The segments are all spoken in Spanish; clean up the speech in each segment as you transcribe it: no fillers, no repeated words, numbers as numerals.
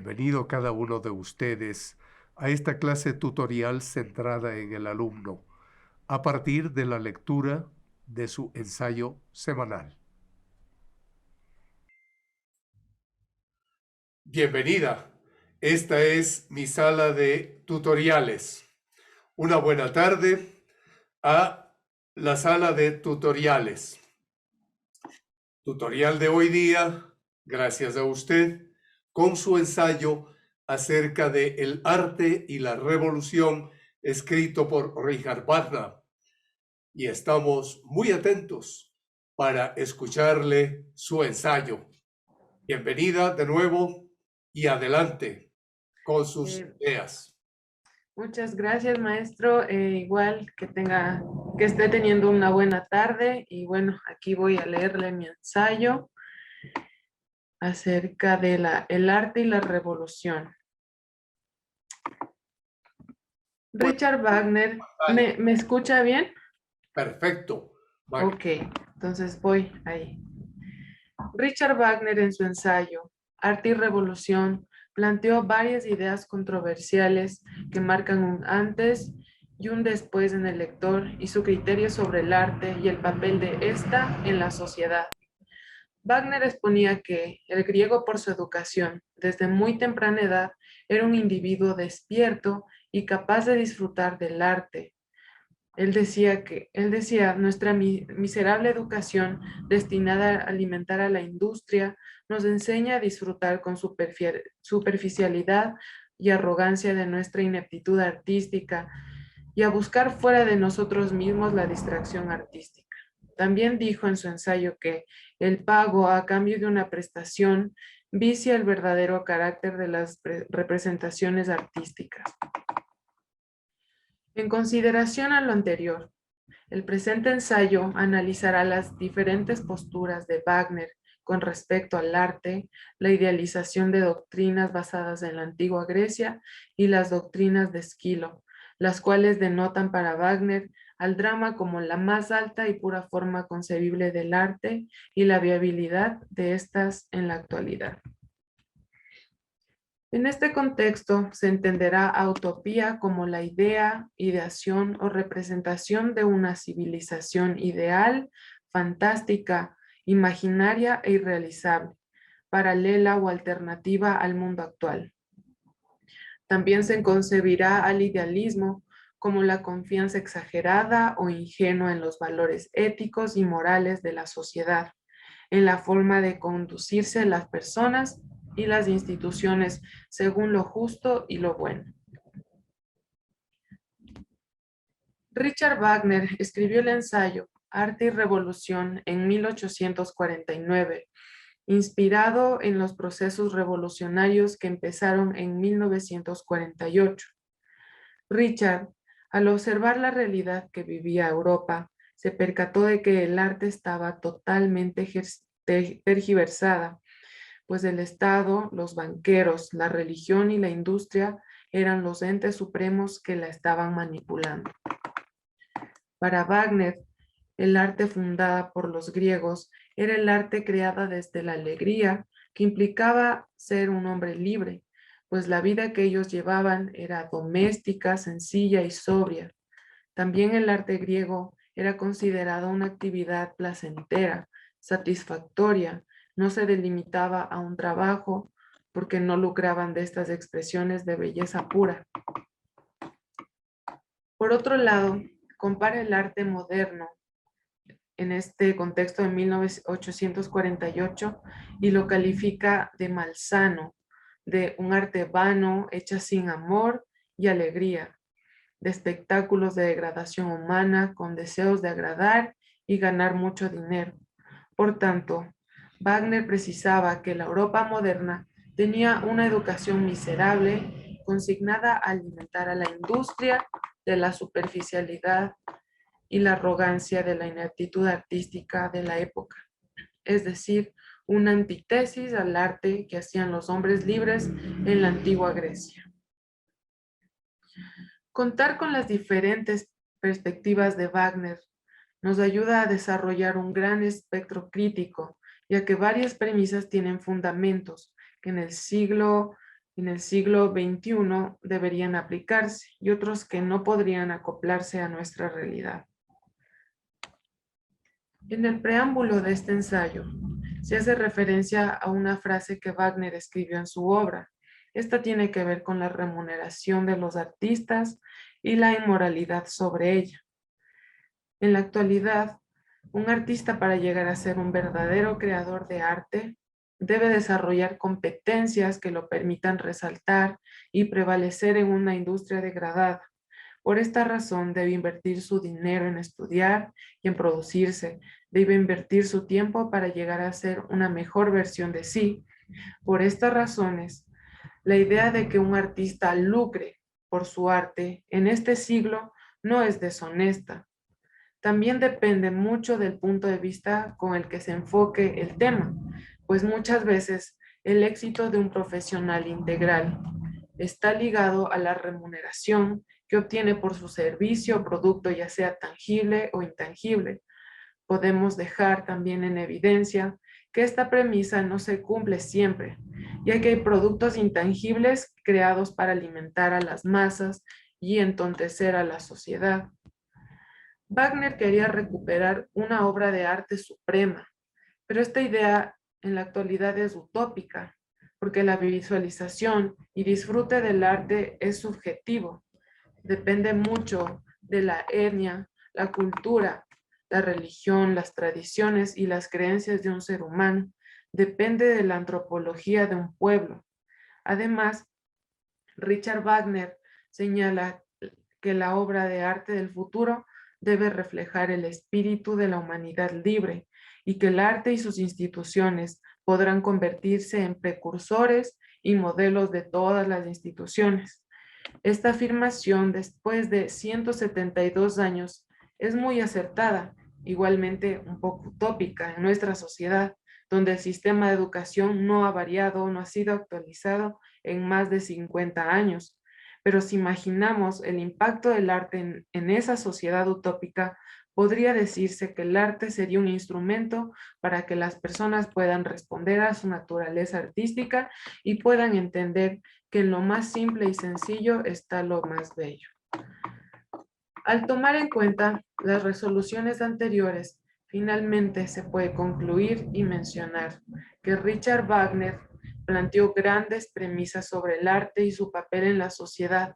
Bienvenido cada uno de ustedes a esta clase tutorial centrada en el alumno, a partir de la lectura de su ensayo semanal. Bienvenida. Esta es mi sala de tutoriales. Una buena tarde a la sala de tutoriales. Tutorial de hoy día, gracias a usted, con su ensayo acerca de el arte y la revolución, escrito por Richard Wagner. Y estamos muy atentos para escucharle su ensayo. Bienvenida de nuevo y adelante con sus ideas. Muchas gracias, maestro. Igual que esté teniendo una buena tarde. Y bueno, aquí voy a leerle mi ensayo acerca de el arte y la revolución. Richard Wagner, ¿me escucha bien? Perfecto. Ok, entonces voy ahí. Richard Wagner, en su ensayo Arte y Revolución, planteó varias ideas controversiales que marcan un antes y un después en el lector y su criterio sobre el arte y el papel de ésta en la sociedad. Wagner exponía que el griego, por su educación desde muy temprana edad, era un individuo despierto y capaz de disfrutar del arte. Él decía, nuestra miserable educación destinada a alimentar a la industria nos enseña a disfrutar con superficialidad y arrogancia de nuestra ineptitud artística y a buscar fuera de nosotros mismos la distracción artística. También dijo en su ensayo que el pago a cambio de una prestación vicia el verdadero carácter de las representaciones artísticas. En consideración a lo anterior, el presente ensayo analizará las diferentes posturas de Wagner con respecto al arte, la idealización de doctrinas basadas en la antigua Grecia y las doctrinas de Esquilo, las cuales denotan para Wagner al drama como la más alta y pura forma concebible del arte y la viabilidad de estas en la actualidad. En este contexto se entenderá a utopía como la idea, ideación o representación de una civilización ideal, fantástica, imaginaria e irrealizable, paralela o alternativa al mundo actual. También se concebirá al idealismo como la confianza exagerada o ingenua en los valores éticos y morales de la sociedad, en la forma de conducirse las personas y las instituciones según lo justo y lo bueno. Richard Wagner escribió el ensayo Arte y Revolución en 1849, inspirado en los procesos revolucionarios que empezaron en 1948. Richard, al observar la realidad que vivía Europa, se percató de que el arte estaba totalmente tergiversada, pues el Estado, los banqueros, la religión y la industria eran los entes supremos que la estaban manipulando. Para Wagner, el arte fundada por los griegos era el arte creada desde la alegría, que implicaba ser un hombre libre, pues la vida que ellos llevaban era doméstica, sencilla y sobria. También el arte griego era considerado una actividad placentera, satisfactoria, no se delimitaba a un trabajo porque no lucraban de estas expresiones de belleza pura. Por otro lado, compara el arte moderno en este contexto de 1848 y lo califica de malsano, de un arte vano, hecha sin amor y alegría, de espectáculos de degradación humana con deseos de agradar y ganar mucho dinero. Por tanto, Wagner precisaba que la Europa moderna tenía una educación miserable consignada a alimentar a la industria de la superficialidad y la arrogancia de la ineptitud artística de la época, es decir, una antítesis al arte que hacían los hombres libres en la antigua Grecia. Contar con las diferentes perspectivas de Wagner nos ayuda a desarrollar un gran espectro crítico, ya que varias premisas tienen fundamentos que en el siglo en el siglo XXI deberían aplicarse y otros que no podrían acoplarse a nuestra realidad. En el preámbulo de este ensayo se hace referencia a una frase que Wagner escribió en su obra. Esta tiene que ver con la remuneración de los artistas y la inmoralidad sobre ella. En la actualidad, un artista, para llegar a ser un verdadero creador de arte, debe desarrollar competencias que lo permitan resaltar y prevalecer en una industria degradada. Por esta razón, debe invertir su dinero en estudiar y en producirse. Debe invertir su tiempo para llegar a ser una mejor versión de sí. Por estas razones, la idea de que un artista lucre por su arte en este siglo no es deshonesta. También depende mucho del punto de vista con el que se enfoque el tema, pues muchas veces el éxito de un profesional integral está ligado a la remuneración que obtiene por su servicio o producto, ya sea tangible o intangible. Podemos dejar también en evidencia que esta premisa no se cumple siempre, ya que hay productos intangibles creados para alimentar a las masas y entontecer a la sociedad. Wagner quería recuperar una obra de arte suprema, pero esta idea en la actualidad es utópica, porque la visualización y disfrute del arte es subjetivo. Depende mucho de la etnia, la cultura, la religión, las tradiciones y las creencias de un ser humano. Depende de la antropología de un pueblo. Además, Richard Wagner señala que la obra de arte del futuro debe reflejar el espíritu de la humanidad libre y que el arte y sus instituciones podrán convertirse en precursores y modelos de todas las instituciones. Esta afirmación, después de 172 años, es muy acertada, igualmente un poco utópica en nuestra sociedad, donde el sistema de educación no ha variado, no ha sido actualizado en más de 50 años. Pero si imaginamos el impacto del arte en esa sociedad utópica, podría decirse que el arte sería un instrumento para que las personas puedan responder a su naturaleza artística y puedan entender que en lo más simple y sencillo está lo más bello. Al tomar en cuenta las resoluciones anteriores, finalmente se puede concluir y mencionar que Richard Wagner planteó grandes premisas sobre el arte y su papel en la sociedad,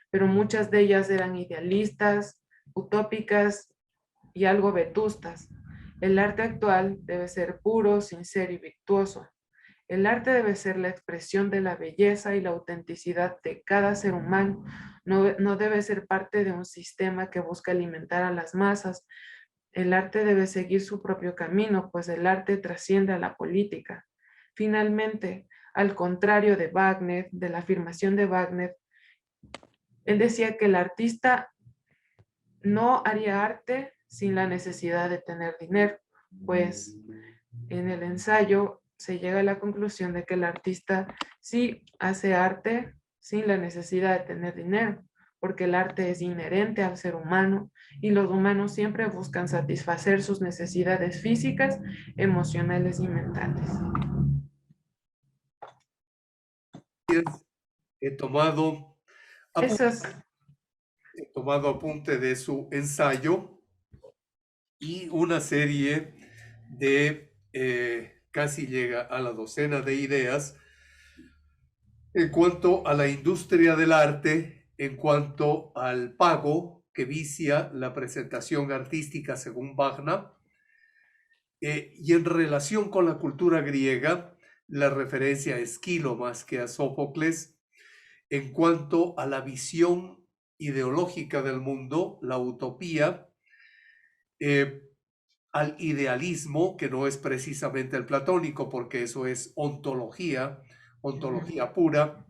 pero muchas de ellas eran idealistas, utópicas y algo vetustas. El arte actual debe ser puro, sincero y virtuoso. El arte debe ser la expresión de la belleza y la autenticidad de cada ser humano. No debe ser parte de un sistema que busca alimentar a las masas. El arte debe seguir su propio camino, pues el arte trasciende a la política. Finalmente, al contrario de Wagner, de la afirmación de Wagner, él decía que el artista no haría arte sin la necesidad de tener dinero, pues en el ensayo se llega a la conclusión de que el artista sí hace arte sin la necesidad de tener dinero, porque el arte es inherente al ser humano y los humanos siempre buscan satisfacer sus necesidades físicas, emocionales y mentales. He tomado, Esas, he tomado apunte de su ensayo y una serie de casi llega a la docena de ideas en cuanto a la industria del arte, en cuanto al pago que vicia la presentación artística según Wagner, y en relación con la cultura griega, la referencia a Esquilo más que a Sófocles, en cuanto a la visión ideológica del mundo, la utopía, al idealismo, que no es precisamente el platónico, porque eso es ontología pura,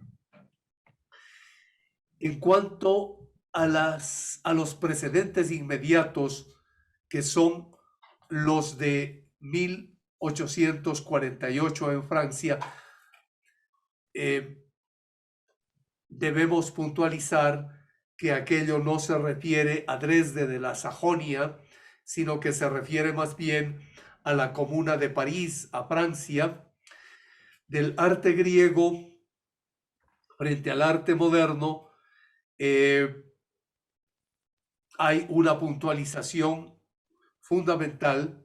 en cuanto a los precedentes inmediatos, que son los de 1848 en Francia, debemos puntualizar que aquello no se refiere a Dresde de la Sajonia, sino que se refiere más bien a la Comuna de París, a Francia. Del arte griego frente al arte moderno, hay una puntualización fundamental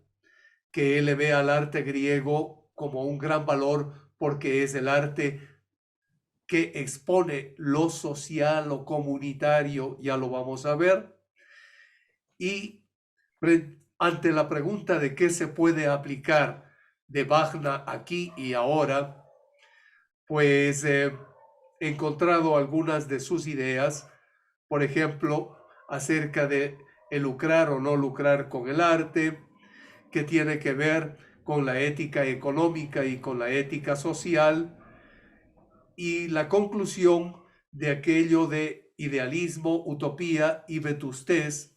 que él le ve al arte griego como un gran valor porque es el arte que expone lo social, lo comunitario, ya lo vamos a ver. Y ante la pregunta de qué se puede aplicar de Wagner aquí y ahora, pues he encontrado algunas de sus ideas, por ejemplo, acerca de el lucrar o no lucrar con el arte, que tiene que ver con la ética económica y con la ética social, y la conclusión de aquello de idealismo, utopía y vetustez,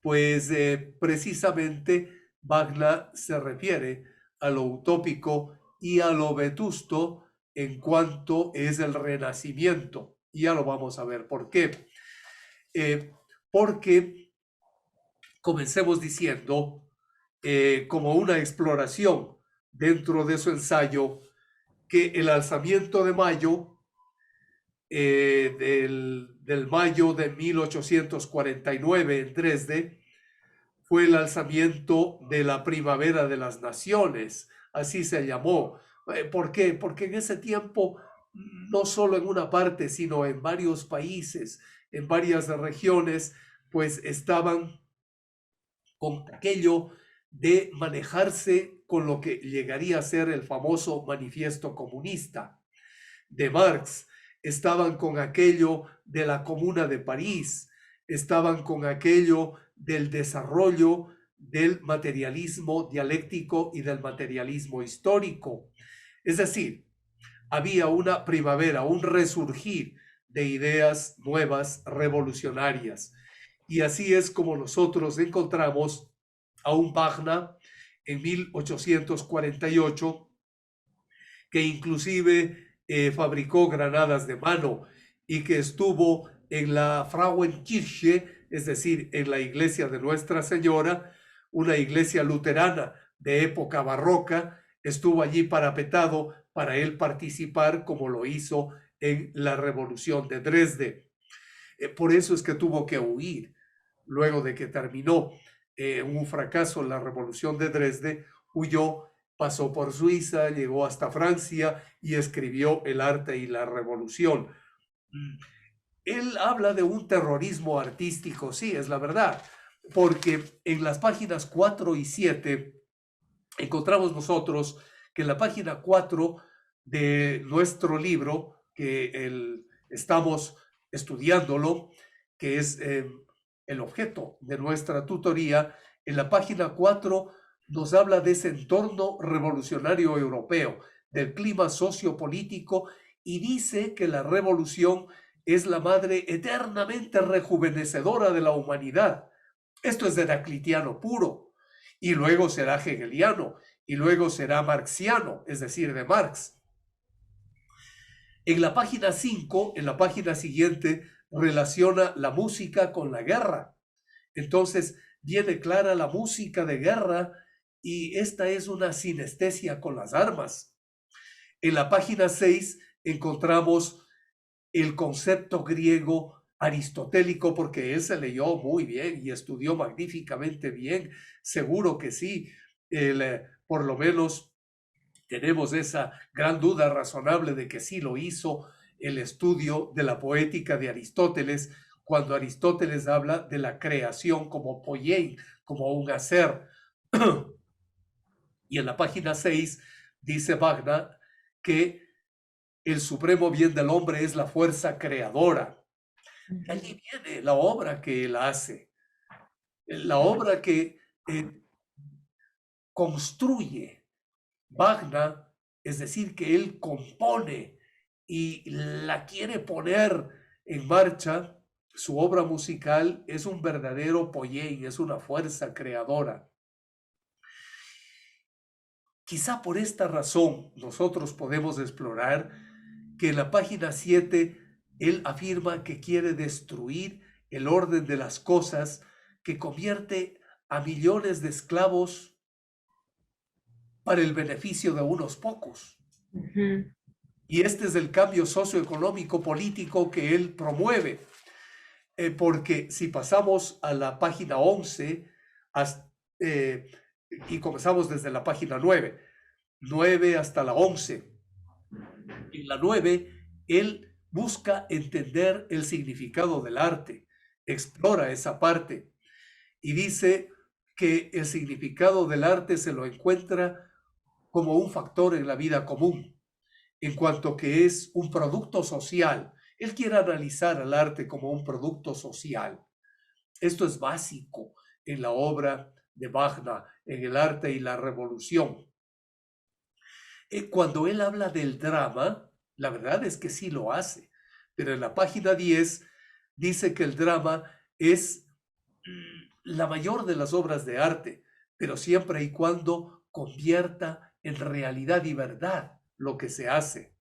pues precisamente Wagner se refiere a lo utópico y a lo vetusto en cuanto es el renacimiento. Y ya lo vamos a ver por qué. Porque comencemos diciendo, como una exploración dentro de su ensayo, que el alzamiento de mayo, del mayo de 1849 en Dresde, fue el alzamiento de la Primavera de las Naciones, así se llamó. ¿Por qué? Porque en ese tiempo, no solo en una parte, sino en varios países, en varias regiones, pues estaban con aquello de manejarse con lo que llegaría a ser el famoso Manifiesto Comunista de Marx, estaban con aquello de la Comuna de París, estaban con aquello del desarrollo del materialismo dialéctico y del materialismo histórico. Es decir, había una primavera, un resurgir de ideas nuevas, revolucionarias. Y así es como nosotros encontramos a un Wagner en 1848, que inclusive fabricó granadas de mano y que estuvo en la Frauenkirche, es decir, en la iglesia de Nuestra Señora, una iglesia luterana de época barroca, estuvo allí parapetado para él participar como lo hizo en la Revolución de Dresde. Por eso es que tuvo que huir luego de que terminó un fracaso en la Revolución de Dresde, huyó, pasó por Suiza, llegó hasta Francia y escribió El arte y la revolución. Él habla de un terrorismo artístico, sí, es la verdad, porque en las páginas 4 y 7 encontramos nosotros que en la página 4 de nuestro libro, que estamos estudiándolo, que es el objeto de nuestra tutoría, en la página 4 nos habla de ese entorno revolucionario europeo, del clima sociopolítico, y dice que la revolución es la madre eternamente rejuvenecedora de la humanidad. Esto es heraclitiano puro, y luego será hegeliano, y luego será marxiano, es decir, de Marx. En la página 5, en la página siguiente, relaciona la música con la guerra. Entonces, viene clara la música de guerra y esta es una sinestesia con las armas. En la página 6 encontramos el concepto griego aristotélico, porque él se leyó muy bien y estudió magníficamente bien, seguro que sí. Por lo menos tenemos esa gran duda razonable de que sí lo hizo el estudio de la poética de Aristóteles, cuando Aristóteles habla de la creación como poiein, como un hacer. Y en la página 6 dice Wagner que el supremo bien del hombre es la fuerza creadora. Allí viene la obra que él hace, la obra que construye Wagner, es decir, que él compone y la quiere poner en marcha. Su obra musical es un verdadero poiein, es una fuerza creadora. Quizá por esta razón nosotros podemos explorar que en la página 7 él afirma que quiere destruir el orden de las cosas que convierte a millones de esclavos para el beneficio de unos pocos. Y este es el cambio socioeconómico político que él promueve. Porque si pasamos a la página 11 y comenzamos desde la página 9 hasta la 11. En la 9, él busca entender el significado del arte, explora esa parte y dice que el significado del arte se lo encuentra como un factor en la vida común, en cuanto que es un producto social. Él quiere analizar al arte como un producto social. Esto es básico en la obra de Wagner, en el arte y la revolución. Cuando él habla del drama, la verdad es que sí lo hace, pero en la página 10 dice que el drama es la mayor de las obras de arte, pero siempre y cuando convierta en realidad y verdad lo que se hace.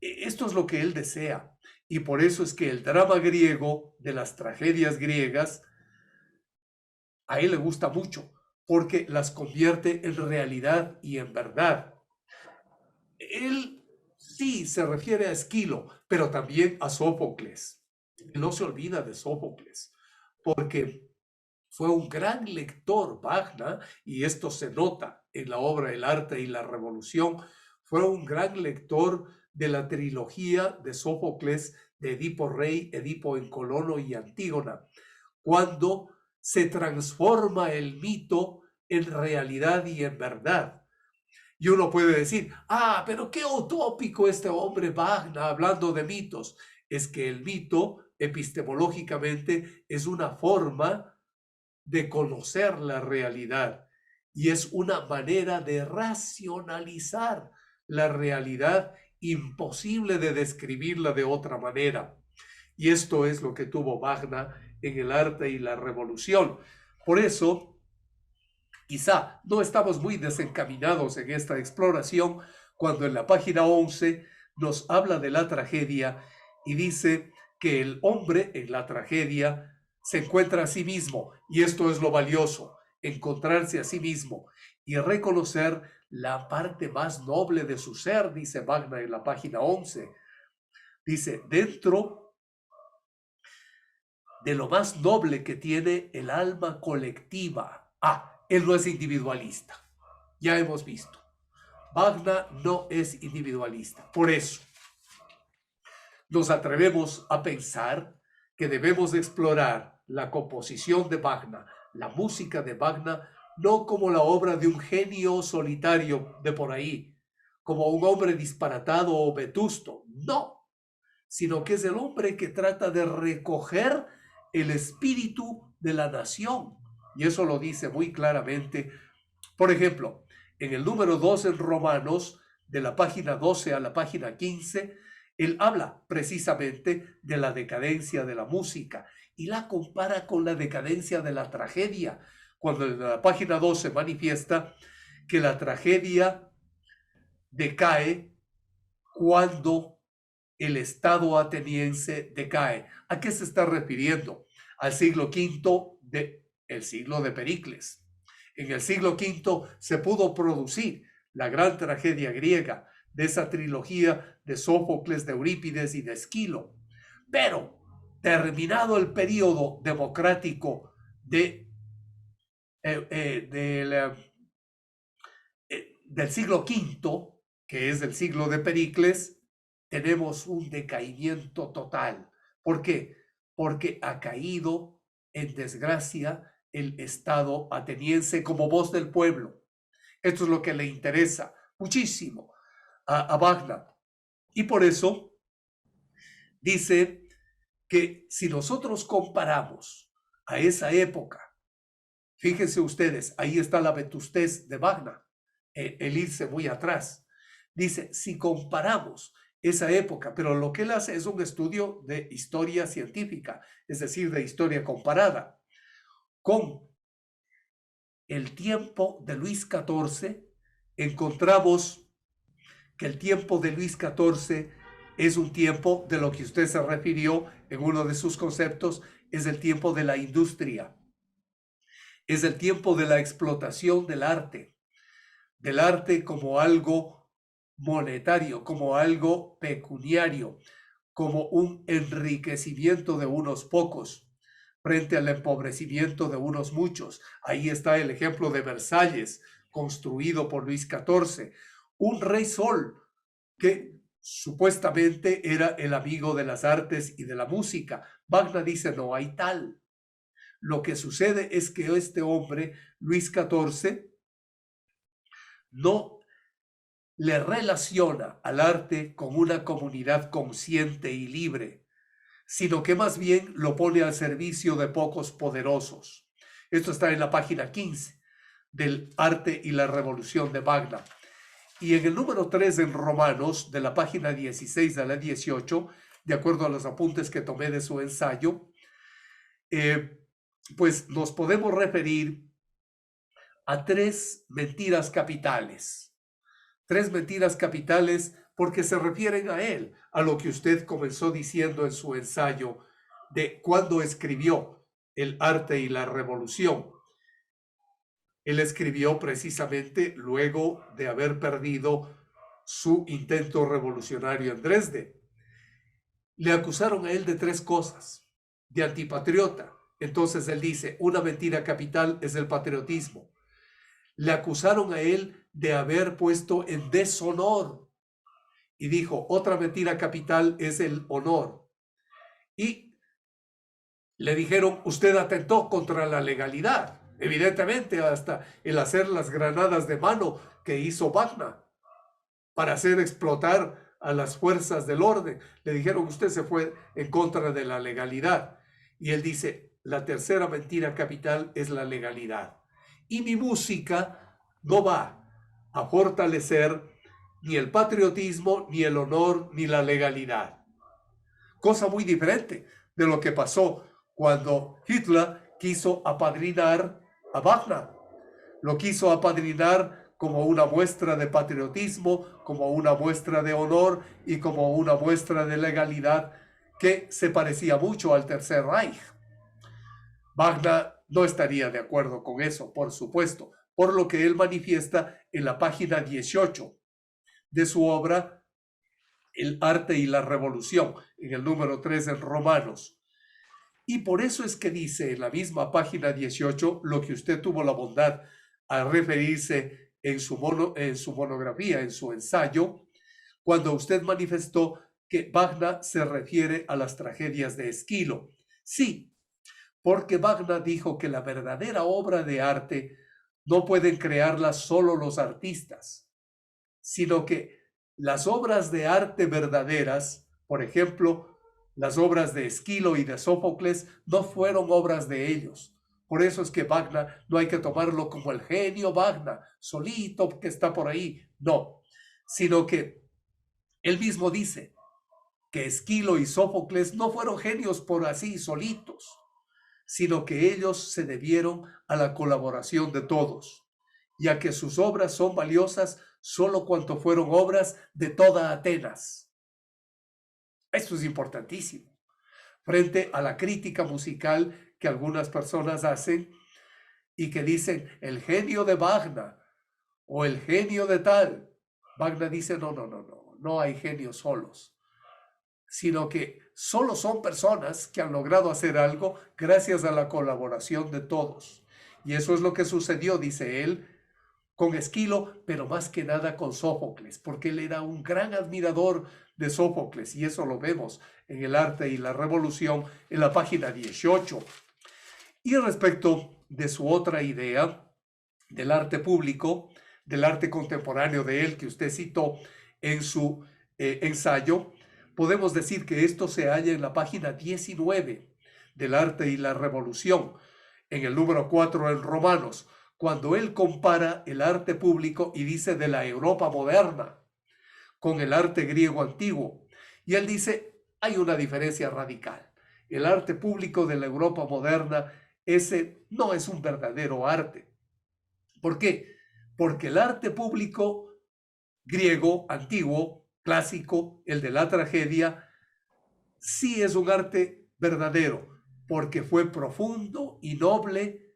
Esto es lo que él desea, y por eso es que el drama griego de las tragedias griegas a él le gusta mucho, porque las convierte en realidad y en verdad. Él sí se refiere a Esquilo, pero también a Sófocles. No se olvida de Sófocles, porque fue un gran lector Wagner, y esto se nota en la obra El arte y la revolución. Fue un gran lector de la trilogía de Sófocles, de Edipo Rey, Edipo en Colono y Antígona, cuando se transforma el mito en realidad y en verdad. Y uno puede decir, pero qué utópico este hombre Wagner hablando de mitos. Es que el mito, epistemológicamente, es una forma de conocer la realidad y es una manera de racionalizar la realidad, imposible de describirla de otra manera. Y esto es lo que tuvo Wagner en el arte y la revolución. Por eso, quizá no estamos muy desencaminados en esta exploración cuando en la página 11 nos habla de la tragedia y dice que el hombre en la tragedia se encuentra a sí mismo, y esto es lo valioso, encontrarse a sí mismo y reconocer la parte más noble de su ser, dice Wagner en la página 11. Dice, dentro de lo más noble que tiene el alma colectiva. Él no es individualista. Ya hemos visto. Wagner no es individualista. Por eso nos atrevemos a pensar que debemos explorar la composición de Wagner, la música de Wagner, no como la obra de un genio solitario de por ahí, como un hombre disparatado o vetusto. No, sino que es el hombre que trata de recoger el espíritu de la nación. Y eso lo dice muy claramente. Por ejemplo, en el número 2 en Romanos, de la página 12 a la página 15, él habla precisamente de la decadencia de la música y la compara con la decadencia de la tragedia, cuando en la página 12 manifiesta que la tragedia decae cuando el Estado ateniense decae. ¿A qué se está refiriendo? Al siglo V el siglo de Pericles. En el siglo V se pudo producir la gran tragedia griega de esa trilogía de Sófocles, de Eurípides y de Esquilo. Pero terminado el periodo democrático del siglo V, que es del siglo de Pericles, tenemos un decaimiento total. ¿Por qué? Porque ha caído en desgracia el Estado ateniense como voz del pueblo. Esto es lo que le interesa muchísimo a Wagner. Y por eso dice que si nosotros comparamos a esa época, fíjense ustedes, ahí está la vetustez de Wagner, el irse muy atrás. Dice, si comparamos esa época, pero lo que él hace es un estudio de historia científica, es decir, de historia comparada, con el tiempo de Luis XIV, encontramos que el tiempo de Luis XIV es un tiempo de lo que usted se refirió en uno de sus conceptos, es el tiempo de la industria, es el tiempo de la explotación del arte como algo monetario, como algo pecuniario, como un enriquecimiento de unos pocos frente al empobrecimiento de unos muchos. Ahí está el ejemplo de Versalles, construido por Luis XIV, un rey sol que supuestamente era el amigo de las artes y de la música. Wagner dice, no hay tal. Lo que sucede es que este hombre, Luis XIV, no le relaciona al arte con una comunidad consciente y libre, sino que más bien lo pone al servicio de pocos poderosos. Esto está en la página 15 del Arte y la Revolución de Wagner. Y en el número 3 en Romanos, de la página 16 a la 18, de acuerdo a los apuntes que tomé de su ensayo, pues nos podemos referir a tres mentiras capitales. Tres mentiras capitales porque se refieren a él, a lo que usted comenzó diciendo en su ensayo de cuando escribió El arte y la revolución. Él escribió precisamente luego de haber perdido su intento revolucionario en Dresde. Le acusaron a él de tres cosas: de antipatriota. Entonces él dice, una mentira capital es el patriotismo. Le acusaron a él de haber puesto en deshonor. Y dijo, otra mentira capital es el honor. Y le dijeron, usted atentó contra la legalidad. Evidentemente, hasta el hacer las granadas de mano que hizo Wagner para hacer explotar a las fuerzas del orden. Le dijeron, usted se fue en contra de la legalidad. Y él dice, la tercera mentira capital es la legalidad. Y mi música no va a fortalecer ni el patriotismo, ni el honor, ni la legalidad. Cosa muy diferente de lo que pasó cuando Hitler quiso apadrinar a Wagner. Lo quiso apadrinar como una muestra de patriotismo, como una muestra de honor y como una muestra de legalidad que se parecía mucho al Tercer Reich. Wagner no estaría de acuerdo con eso, por supuesto, por lo que él manifiesta en la página 18 de su obra El arte y la revolución, en el número 3 en Romanos. Y por eso es que dice en la misma página 18 lo que usted tuvo la bondad a referirse en su monografía, en su ensayo, cuando usted manifestó que Wagner se refiere a las tragedias de Esquilo. Sí, porque Wagner dijo que la verdadera obra de arte no pueden crearla solo los artistas, sino que las obras de arte verdaderas, por ejemplo, las obras de Esquilo y de Sófocles, no fueron obras de ellos. Por eso es que Wagner no hay que tomarlo como el genio Wagner, solito que está por ahí. No, sino que él mismo dice que Esquilo y Sófocles no fueron genios por así solitos, sino que ellos se debieron a la colaboración de todos, y a que sus obras son valiosas solo cuanto fueron obras de toda Atenas. Esto es importantísimo. Frente a la crítica musical que algunas personas hacen y que dicen el genio de Wagner o el genio de tal, Wagner dice no hay genios solos, sino que solo son personas que han logrado hacer algo gracias a la colaboración de todos. Y eso es lo que sucedió, dice él, con Esquilo, pero más que nada con Sófocles, porque él era un gran admirador de Sófocles, y eso lo vemos en El arte y la revolución, en la página 18. Y respecto de su otra idea, del arte público, del arte contemporáneo de él, que usted citó en su ensayo, podemos decir que esto se halla en la página 19 del arte y la revolución, en el número 4 en Romanos, cuando él compara el arte público y dice de la Europa moderna con el arte griego antiguo. Y él dice, hay una diferencia radical. El arte público de la Europa moderna, ese no es un verdadero arte. ¿Por qué? Porque el arte público griego antiguo, clásico, el de la tragedia, sí es un arte verdadero, porque fue profundo y noble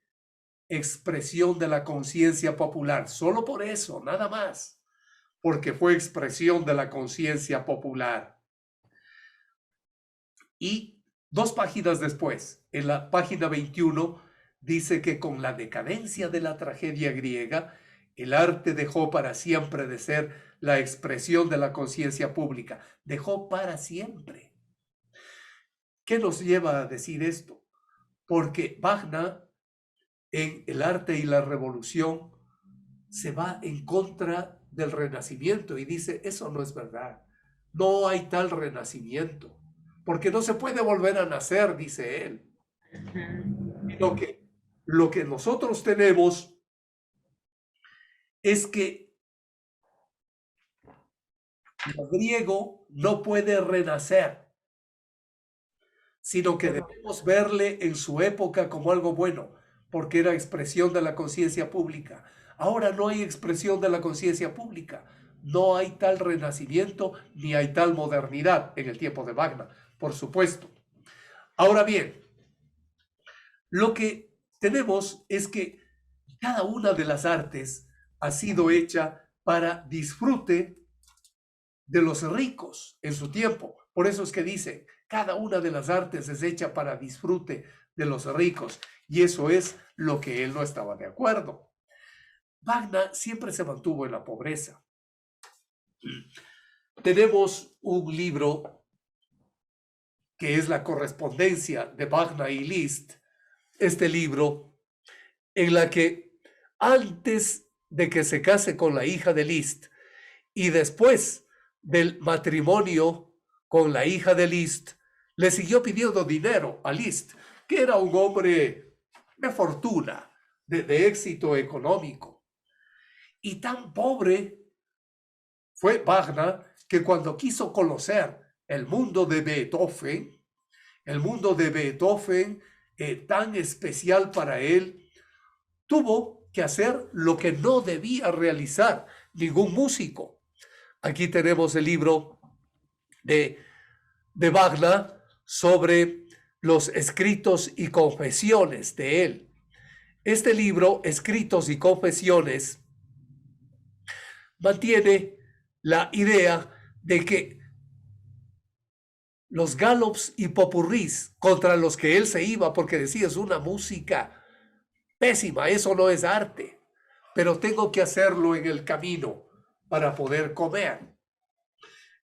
expresión de la conciencia popular. Solo por eso, nada más. porque fue expresión de la conciencia popular. Y 2 páginas después, en la página 21, dice que con la decadencia de la tragedia griega, el arte dejó para siempre de ser la expresión de la conciencia pública. Dejó para siempre. ¿Qué nos lleva a decir esto? Porque Wagner, en El arte y la revolución, se va en contra del Renacimiento y dice, eso no es verdad. No hay tal renacimiento, porque no se puede volver a nacer, dice él. Lo que nosotros tenemos es que el griego no puede renacer, sino que debemos verle en su época como algo bueno, porque era expresión de la conciencia pública. Ahora no hay expresión de la conciencia pública. No hay tal renacimiento ni hay tal modernidad en el tiempo de Wagner, por supuesto. Ahora bien, lo que tenemos es que cada una de las artes ha sido hecha para disfrute de los ricos en su tiempo. Por eso es que dice, cada una de las artes es hecha para disfrute de los ricos. Y eso es lo que él no estaba de acuerdo. Wagner siempre se mantuvo en la pobreza. Tenemos un libro que es la correspondencia de Wagner y Liszt, este libro en la que antes de que se case con la hija de Liszt y después del matrimonio con la hija de Liszt, le siguió pidiendo dinero a Liszt, que era un hombre de fortuna, de éxito económico. Y tan pobre fue Wagner que cuando quiso conocer el mundo de Beethoven, tan especial para él, tuvo que hacer lo que no debía realizar ningún músico. Aquí tenemos el libro de Wagner sobre los escritos y confesiones de él. Este libro, Escritos y Confesiones, mantiene la idea de que los galops y popurrís contra los que él se iba, porque decía, es una música pésima, eso no es arte, pero tengo que hacerlo en el camino para poder comer.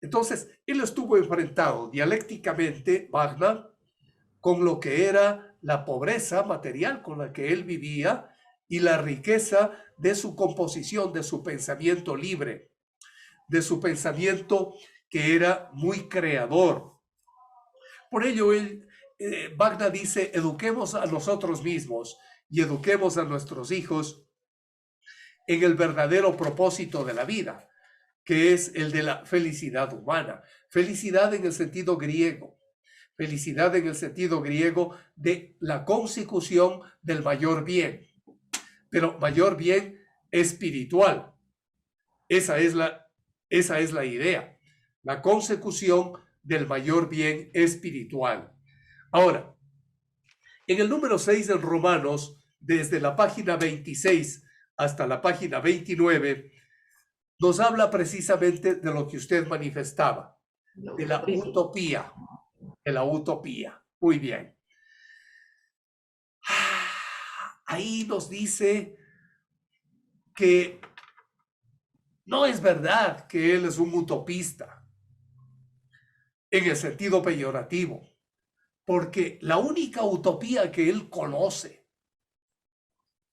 Entonces, él estuvo enfrentado dialécticamente, Wagner, con lo que era la pobreza material con la que él vivía y la riqueza de su composición, de su pensamiento libre, de su pensamiento que era muy creador. Por ello, Wagner dice, eduquemos a nosotros mismos y eduquemos a nuestros hijos en el verdadero propósito de la vida, que es el de la felicidad humana. Felicidad en el sentido griego. Felicidad en el sentido griego de la consecución del mayor bien, pero mayor bien espiritual. Esa es la idea, la consecución del mayor bien espiritual. Ahora, en el número 6 de Romanos, desde la página 26 hasta la página 29, nos habla precisamente de lo que usted manifestaba, de la utopía. De la utopía. Muy bien. Ahí nos dice que no es verdad que él es un utopista en el sentido peyorativo, porque la única utopía que él conoce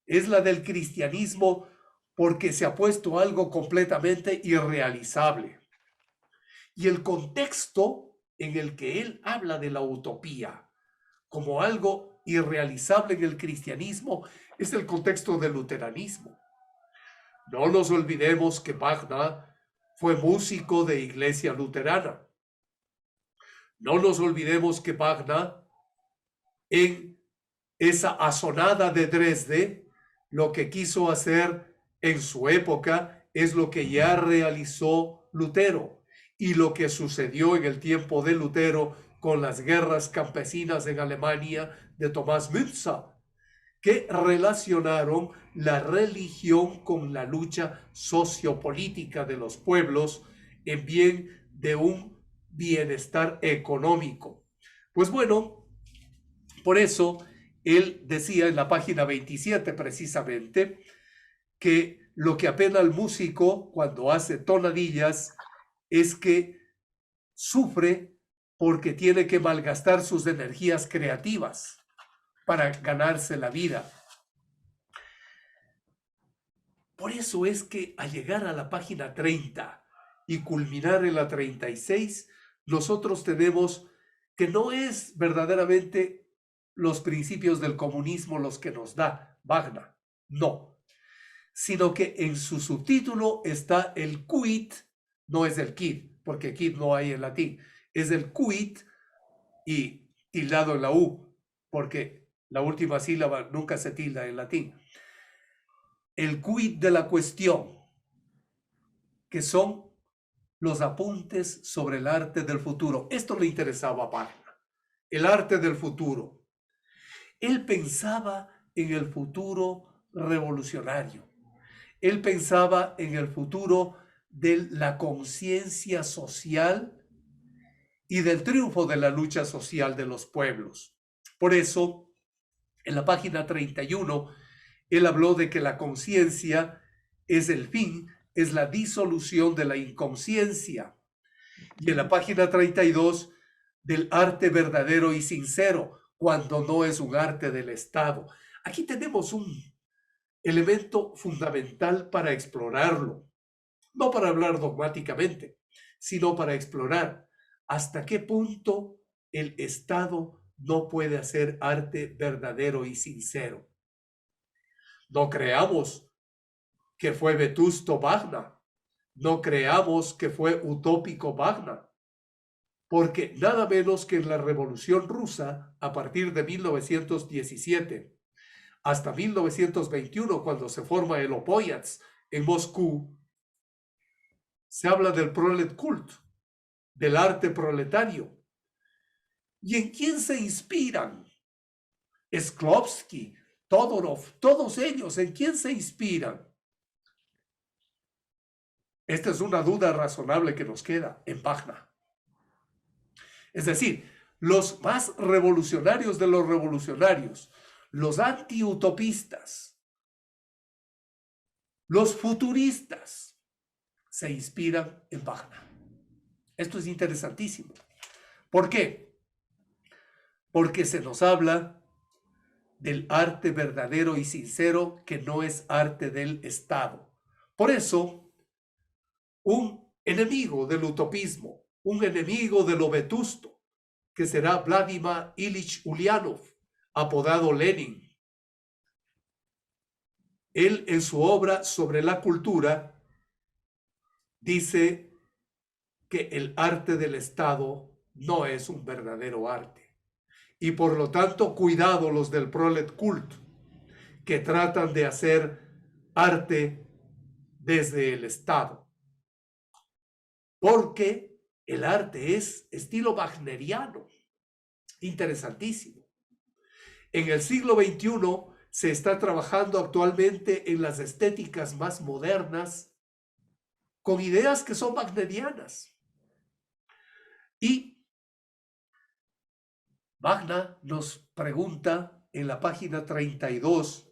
es la del cristianismo, porque se ha puesto algo completamente irrealizable. Y el contexto en el que él habla de la utopía como algo irrealizable en el cristianismo es el contexto del luteranismo. No nos olvidemos que Wagner fue músico de iglesia luterana. No nos olvidemos que Wagner, en esa asonada de Dresde, lo que quiso hacer en su época es lo que ya realizó Lutero y lo que sucedió en el tiempo de Lutero con las guerras campesinas en Alemania de Tomás Müntzer. que relacionaron la religión con la lucha sociopolítica de los pueblos en bien de un bienestar económico. Pues bueno, por eso él decía en la página 27 precisamente que lo que apena al músico cuando hace tonadillas es que sufre porque tiene que malgastar sus energías creativas para ganarse la vida. Por eso es que al llegar a la página 30 y culminar en la 36, nosotros tenemos que no es verdaderamente los principios del comunismo los que nos da Wagner, no, sino que en su subtítulo está el quid, no es el quid, porque quid no hay en latín, es el quid y tildado en la U, porque la última sílaba nunca se tilda en latín. El quid de la cuestión, que son los apuntes sobre el arte del futuro. Esto le interesaba a Wagner, el arte del futuro. Él pensaba en el futuro revolucionario. Él pensaba en el futuro de la conciencia social y del triunfo de la lucha social de los pueblos. Por eso, en la página 31, él habló de que la conciencia es el fin, es la disolución de la inconsciencia. Y en la página 32, del arte verdadero y sincero, cuando no es un arte del Estado. Aquí tenemos un elemento fundamental para explorarlo, no para hablar dogmáticamente, sino para explorar hasta qué punto el Estado no puede hacer arte verdadero y sincero. No creamos que fue vetusto Wagner, no creamos que fue utópico Wagner, porque nada menos que en la Revolución Rusa, a partir de 1917 hasta 1921, cuando se forma el Opoyats en Moscú, se habla del prolet cult, del arte proletario. ¿Y en quién se inspiran? Shklovsky, Todorov, todos ellos, ¿en quién se inspiran? Esta es una duda razonable que nos queda en Wagner. Es decir, los más revolucionarios de los revolucionarios, los antiutopistas, los futuristas, se inspiran en Wagner. Esto es interesantísimo. ¿Por qué? Porque se nos habla del arte verdadero y sincero que no es arte del Estado. Por eso, un enemigo del utopismo, un enemigo de lo vetusto, que será Vladimir Ilich Ulyanov, apodado Lenin. Él en su obra sobre la cultura dice que el arte del Estado no es un verdadero arte. Y por lo tanto, cuidado los del prolet cult, que tratan de hacer arte desde el Estado. Porque el arte es estilo wagneriano. Interesantísimo. En el siglo XXI se está trabajando actualmente en las estéticas más modernas con ideas que son wagnerianas. Y Wagner nos pregunta en la página 32,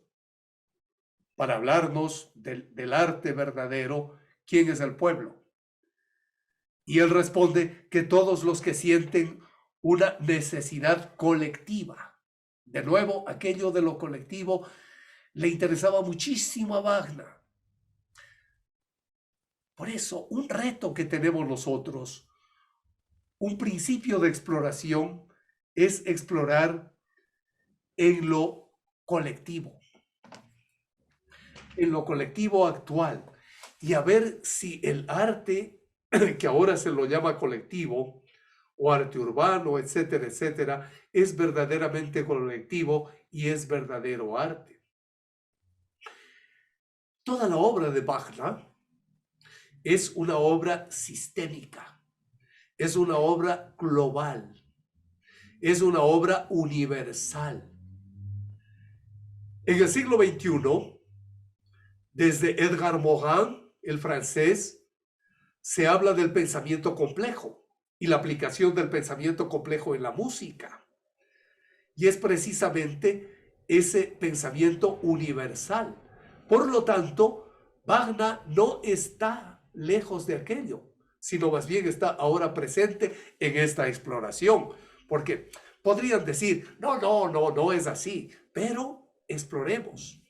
para hablarnos del arte verdadero, ¿quién es el pueblo? Y él responde que todos los que sienten una necesidad colectiva. De nuevo, aquello de lo colectivo le interesaba muchísimo a Wagner. Por eso, un reto que tenemos nosotros, un principio de exploración, es explorar en lo colectivo actual, y a ver si el arte, que ahora se lo llama colectivo, o arte urbano, etcétera, etcétera, es verdaderamente colectivo y es verdadero arte. Toda la obra de Wagner es una obra sistémica, es una obra global, es una obra universal. En el siglo XXI, desde Edgar Morin, el francés, se habla del pensamiento complejo y la aplicación del pensamiento complejo en la música. Y es precisamente ese pensamiento universal. Por lo tanto, Wagner no está lejos de aquello, sino más bien está ahora presente en esta exploración. Porque podrían decir, no es así, pero exploremos.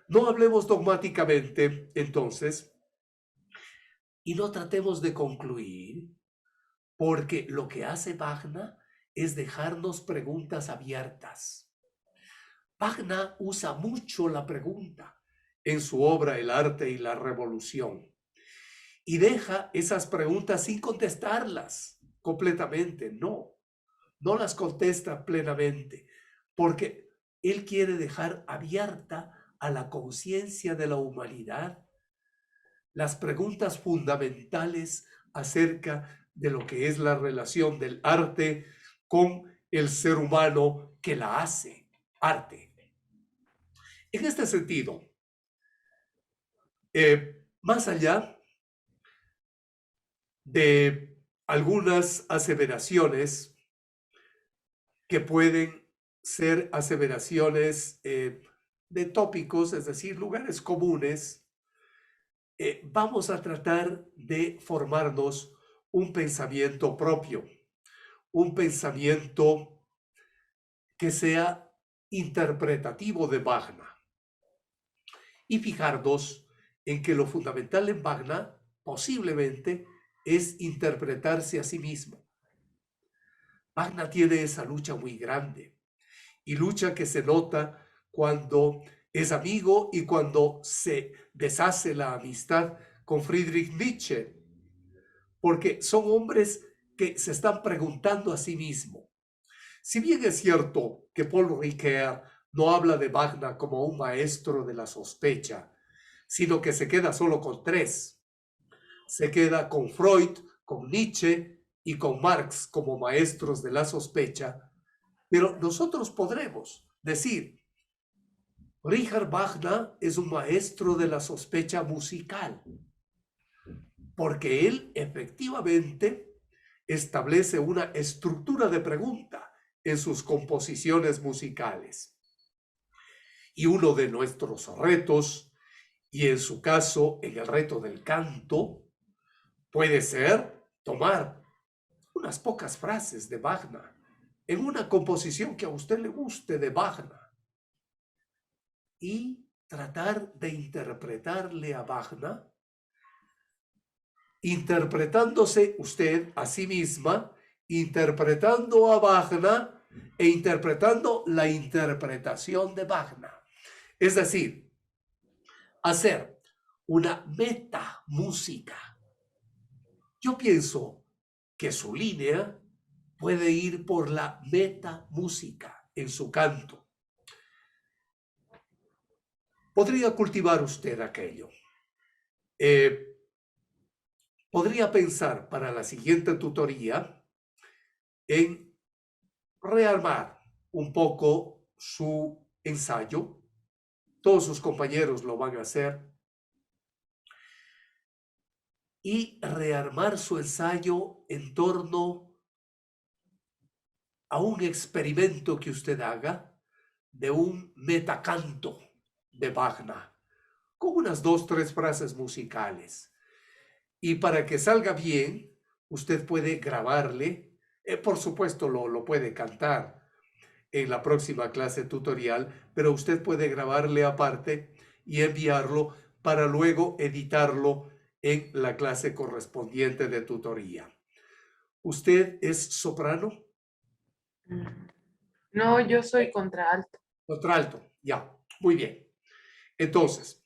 No hablemos dogmáticamente, entonces, y no tratemos de concluir, porque lo que hace Wagner es dejarnos preguntas abiertas. Wagner usa mucho la pregunta en su obra El arte y la revolución y deja esas preguntas sin contestarlas completamente. No las contesta plenamente porque él quiere dejar abierta a la conciencia de la humanidad las preguntas fundamentales acerca de lo que es la relación del arte con el ser humano que la hace arte. En este sentido, más allá de algunas aseveraciones que pueden ser aseveraciones de tópicos, es decir, lugares comunes, vamos a tratar de formarnos un pensamiento propio, un pensamiento que sea interpretativo de Wagner. Y fijarnos en que lo fundamental en Wagner posiblemente es interpretarse a sí mismo. Wagner tiene esa lucha muy grande y lucha que se nota cuando es amigo y cuando se deshace la amistad con Friedrich Nietzsche, porque son hombres que se están preguntando a sí mismo. Si bien es cierto que Paul Ricoeur no habla de Wagner como un maestro de la sospecha, sino que se queda solo con tres. Se queda con Freud, con Nietzsche y con Marx como maestros de la sospecha, pero nosotros podremos decir, Richard Wagner es un maestro de la sospecha musical, porque él efectivamente establece una estructura de pregunta en sus composiciones musicales. Y uno de nuestros retos, y en su caso en el reto del canto, puede ser tomar unas pocas frases de Wagner en una composición que a usted le guste de Wagner y tratar de interpretarle a Wagner, interpretándose usted a sí misma, interpretando a Wagner e interpretando la interpretación de Wagner. Es decir, hacer una metamúsica. Yo pienso que su línea puede ir por la metamúsica en su canto. Podría cultivar usted aquello. Podría pensar para la siguiente tutoría en rearmar un poco su ensayo. Todos sus compañeros lo van a hacer. Y rearmar su ensayo en torno a un experimento que usted haga de un metacanto de Wagner, con unas 2, 3 frases musicales. Y para que salga bien, usted puede grabarle, por supuesto lo puede cantar en la próxima clase tutorial, pero usted puede grabarle aparte y enviarlo para luego editarlo en la clase correspondiente de tutoría. ¿Usted es soprano? No, yo soy contralto. Contralto, ya, muy bien. Entonces,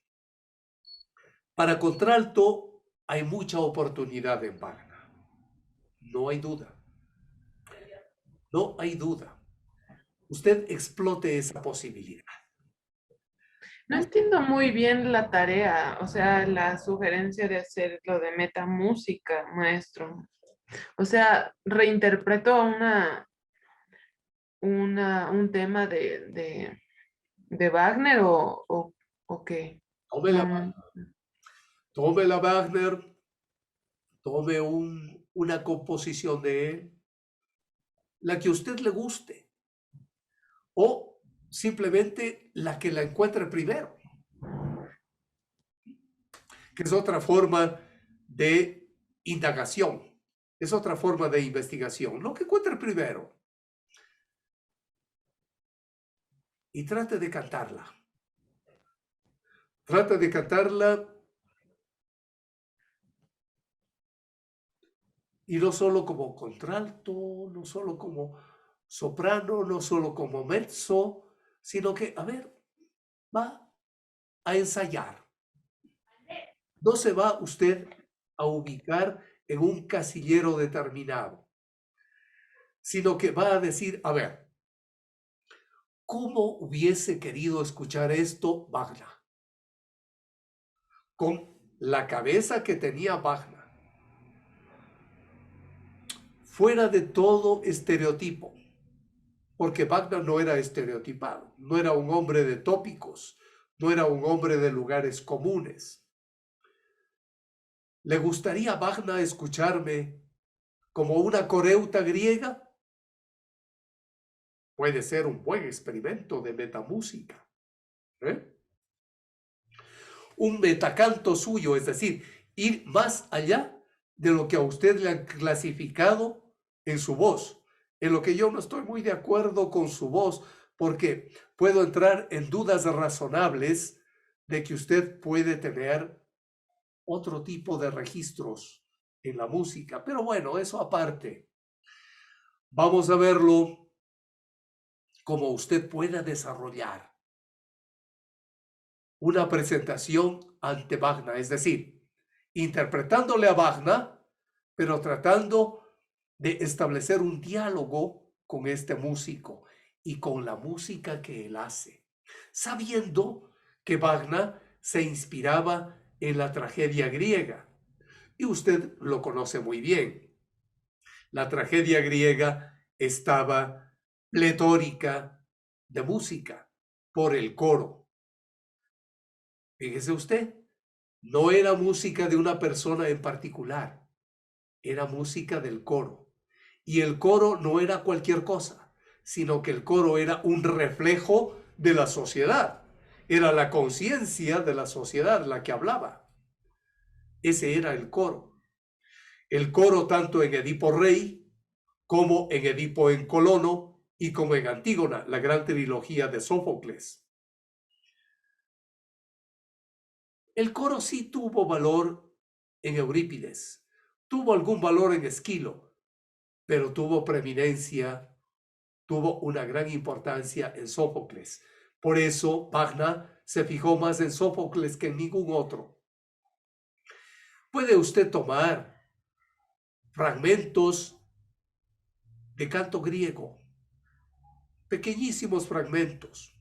para contralto hay mucha oportunidad en Wagner. No hay duda. No hay duda. Usted explote esa posibilidad. No entiendo muy bien la tarea, o sea, la sugerencia de hacer lo de metamúsica, maestro. O sea, reinterpreto un tema de ¿De Wagner o qué? Tómela, tómela Wagner, tome una composición de él, la que a usted le guste, o simplemente la que la encuentre primero, que es otra forma de indagación, es otra forma de investigación, lo que encuentre primero. Y trate de cantarla. Trata de cantarla y no solo como contralto, no solo como soprano, no solo como mezzo, sino que, a ver, va a ensayar. No se va usted a ubicar en un casillero determinado, sino que va a decir, a ver, ¿cómo hubiese querido escuchar esto Wagner? Con la cabeza que tenía Wagner, fuera de todo estereotipo, porque Wagner no era estereotipado, no era un hombre de tópicos, no era un hombre de lugares comunes. ¿Le gustaría a Wagner escucharme como una coreuta griega? Puede ser un buen experimento de metamúsica. Un metacanto suyo, es decir, ir más allá de lo que a usted le han clasificado en su voz, en lo que yo no estoy muy de acuerdo con su voz, porque puedo entrar en dudas razonables de que usted puede tener otro tipo de registros en la música. Pero bueno, eso aparte. Vamos a verlo como usted pueda desarrollar una presentación ante Wagner, es decir, interpretándole a Wagner, pero tratando de establecer un diálogo con este músico y con la música que él hace, sabiendo que Wagner se inspiraba en la tragedia griega. Y usted lo conoce muy bien. La tragedia griega estaba pletórica de música por el coro. Fíjese usted, no era música de una persona en particular, era música del coro. Y el coro no era cualquier cosa, sino que el coro era un reflejo de la sociedad. Era la conciencia de la sociedad la que hablaba. Ese era el coro. El coro tanto en Edipo Rey, como en Edipo en Colono y como en Antígona, la gran trilogía de Sófocles. El coro sí tuvo valor en Eurípides, tuvo algún valor en Esquilo, pero tuvo preeminencia, tuvo una gran importancia en Sófocles. Por eso Wagner se fijó más en Sófocles que en ningún otro. Puede usted tomar fragmentos de canto griego, pequeñísimos fragmentos,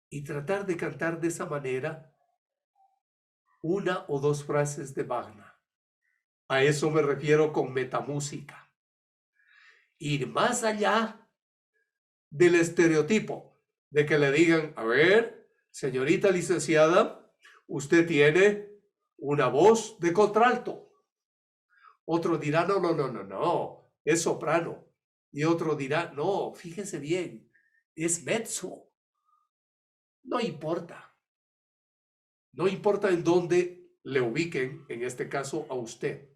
y tratar de cantar de esa manera una o dos frases de Wagner. A eso me refiero con metamúsica. Ir más allá del estereotipo de que le digan, a ver, señorita licenciada, usted tiene una voz de contralto. Otro dirá, no, es soprano. Y otro dirá, no, fíjese bien, es mezzo. No importa. No importa en dónde le ubiquen, en este caso a usted,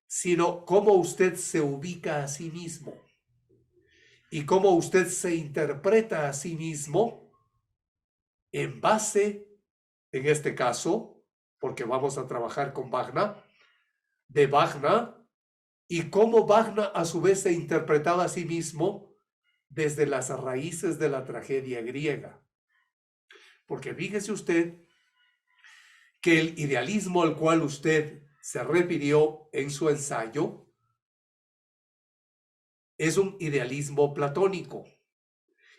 sino cómo usted se ubica a sí mismo y cómo usted se interpreta a sí mismo en base, en este caso, porque vamos a trabajar con Wagner, de Wagner, y cómo Wagner a su vez se interpretaba a sí mismo desde las raíces de la tragedia griega. Porque fíjese usted que el idealismo al cual usted se refirió en su ensayo es un idealismo platónico.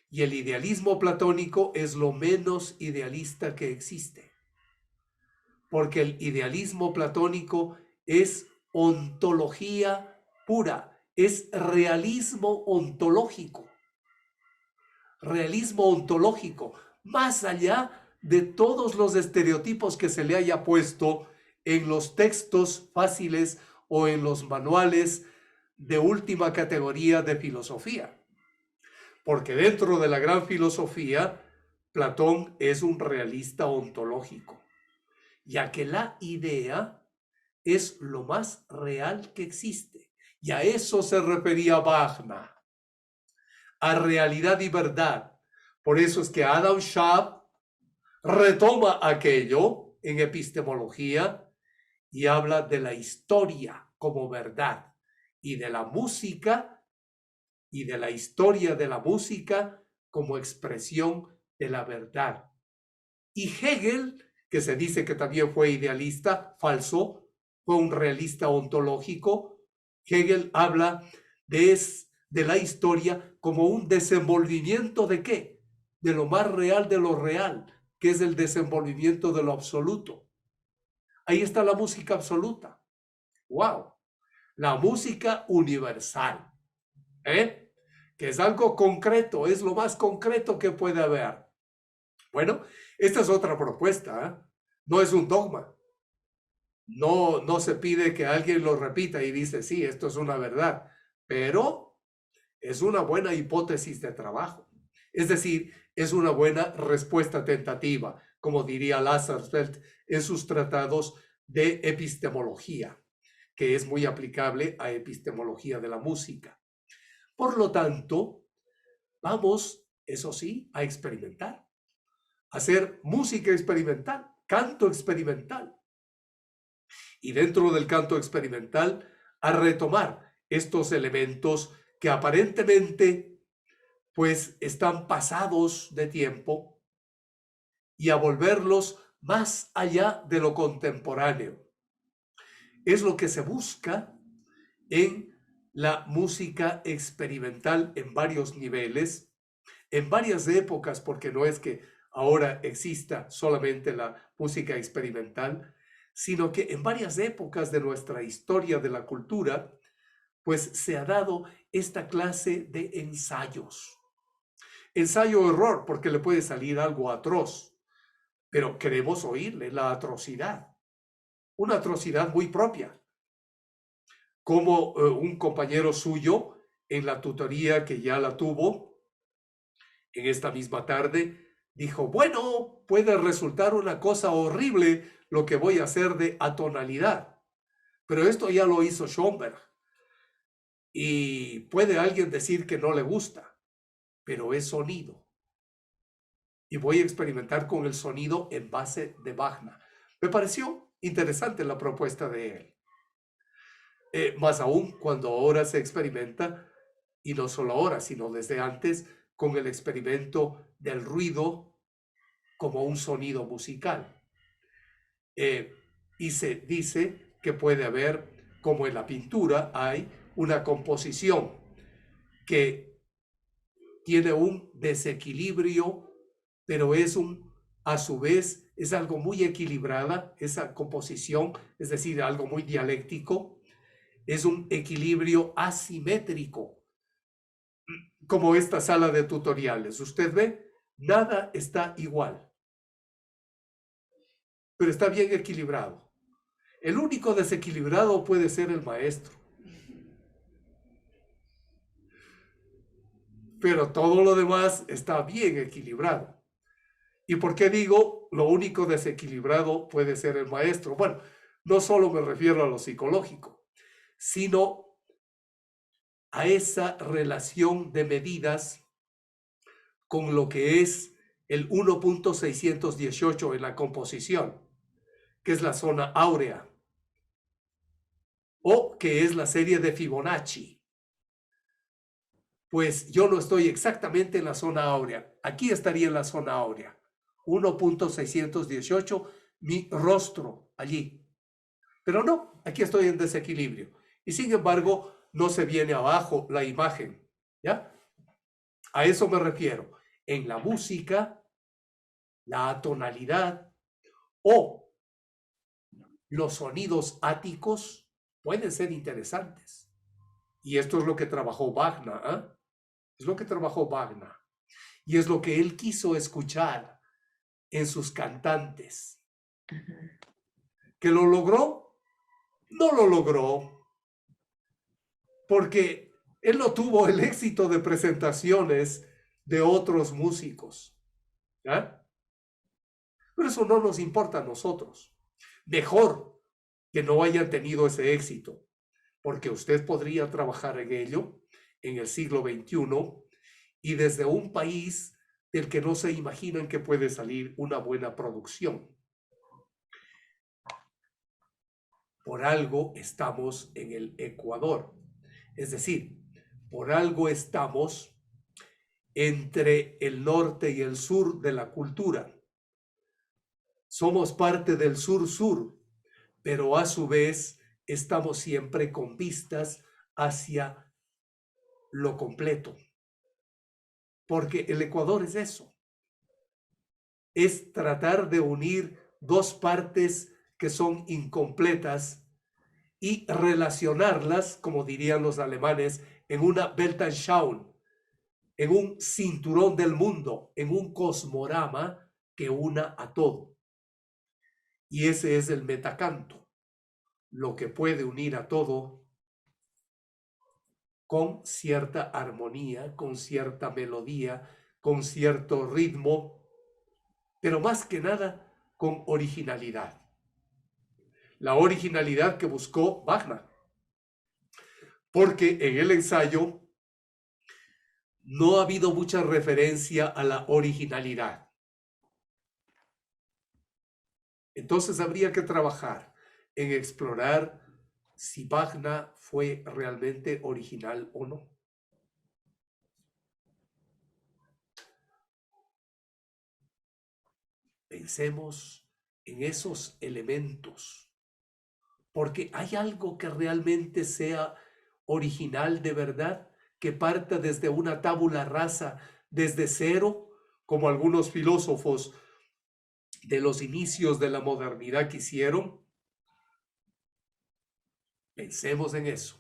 Y el idealismo platónico es lo menos idealista que existe. Porque el idealismo platónico es ontología pura, es realismo ontológico. realismo ontológico, más allá de todos los estereotipos que se le haya puesto en los textos fáciles o en los manuales de última categoría de filosofía. Porque dentro de la gran filosofía, Platón es un realista ontológico, ya que la idea es lo más real que existe. Y a eso se refería Wagner, a realidad y verdad. Por eso es que Adam Schaff retoma aquello en epistemología y habla de la historia como verdad y de la música y de la historia de la música como expresión de la verdad. Y Hegel, que se dice que también fue idealista, falso, fue un realista ontológico. Hegel habla de la historia como un desenvolvimiento ¿de qué? De lo más real de lo real, que es el desenvolvimiento de lo absoluto. Ahí está la música absoluta. ¡Wow! La música universal, que es algo concreto, es lo más concreto que puede haber. Bueno, esta es otra propuesta, no es un dogma. No se pide que alguien lo repita y dice, sí, esto es una verdad, pero es una buena hipótesis de trabajo. Es decir, es una buena respuesta tentativa, como diría Lassarsfeld en sus tratados de epistemología, que es muy aplicable a epistemología de la música. Por lo tanto, vamos, eso sí, a experimentar, a hacer música experimental, canto experimental. Y dentro del canto experimental, a retomar estos elementos que aparentemente pues están pasados de tiempo y a volverlos más allá de lo contemporáneo. Es lo que se busca en la música experimental en varios niveles, en varias épocas, porque no es que ahora exista solamente la música experimental, sino que en varias épocas de nuestra historia de la cultura, pues se ha dado esta clase de ensayos. Ensayo-error, porque le puede salir algo atroz, pero queremos oírle la atrocidad, una atrocidad muy propia. Como un compañero suyo en la tutoría que ya la tuvo en esta misma tarde, dijo, bueno, puede resultar una cosa horrible lo que voy a hacer de atonalidad, pero esto ya lo hizo Schoenberg. Y puede alguien decir que no le gusta, pero es sonido. Y voy a experimentar con el sonido en base de Wagner. Me pareció interesante la propuesta de él. Más aún cuando ahora se experimenta, y no solo ahora, sino desde antes, con el experimento del ruido como un sonido musical. Y se dice que puede haber, como en la pintura, hay una composición que tiene un desequilibrio, pero a su vez, es algo muy equilibrada, esa composición, es decir, algo muy dialéctico, es un equilibrio asimétrico, como esta sala de tutoriales. Usted ve, nada está igual, pero está bien equilibrado. El único desequilibrado puede ser el maestro. Pero todo lo demás está bien equilibrado. ¿Y por qué digo lo único desequilibrado puede ser el maestro? Bueno, no solo me refiero a lo psicológico, sino a esa relación de medidas con lo que es el 1.618 en la composición, que es la zona áurea, o que es la serie de Fibonacci. Pues yo no estoy exactamente en la zona áurea. Aquí estaría en la zona áurea. 1.618, mi rostro allí. Pero no, aquí estoy en desequilibrio. Y sin embargo, no se viene abajo la imagen. ¿Ya? A eso me refiero. En la música, la atonalidad o los sonidos áticos pueden ser interesantes. Y esto es lo que trabajó Wagner, Es lo que trabajó Wagner. Y es lo que él quiso escuchar en sus cantantes. ¿Que lo logró? No lo logró, porque él no tuvo el éxito de presentaciones de otros músicos. ¿Ya? Pero eso no nos importa a nosotros. Mejor que no hayan tenido ese éxito, porque usted podría trabajar en ello en el siglo XXI y desde un país del que no se imaginan que puede salir una buena producción. Por algo estamos en el Ecuador, es decir, por algo estamos entre el norte y el sur de la cultura. Somos parte del sur-sur, pero a su vez estamos siempre con vistas hacia lo completo. Porque el Ecuador es eso. Es tratar de unir dos partes que son incompletas y relacionarlas, como dirían los alemanes, en una Weltanschauung, en un cinturón del mundo, en un cosmorama que una a todo. Y ese es el metacanto, lo que puede unir a todo con cierta armonía, con cierta melodía, con cierto ritmo, pero más que nada con originalidad. La originalidad que buscó Wagner, porque en el ensayo no ha habido mucha referencia a la originalidad. Entonces habría que trabajar en explorar si Wagner fue realmente original o no. Pensemos en esos elementos, porque hay algo que realmente sea original de verdad, que parta desde una tabula rasa, desde cero, como algunos filósofos de los inicios de la modernidad quisieron. Pensemos en eso.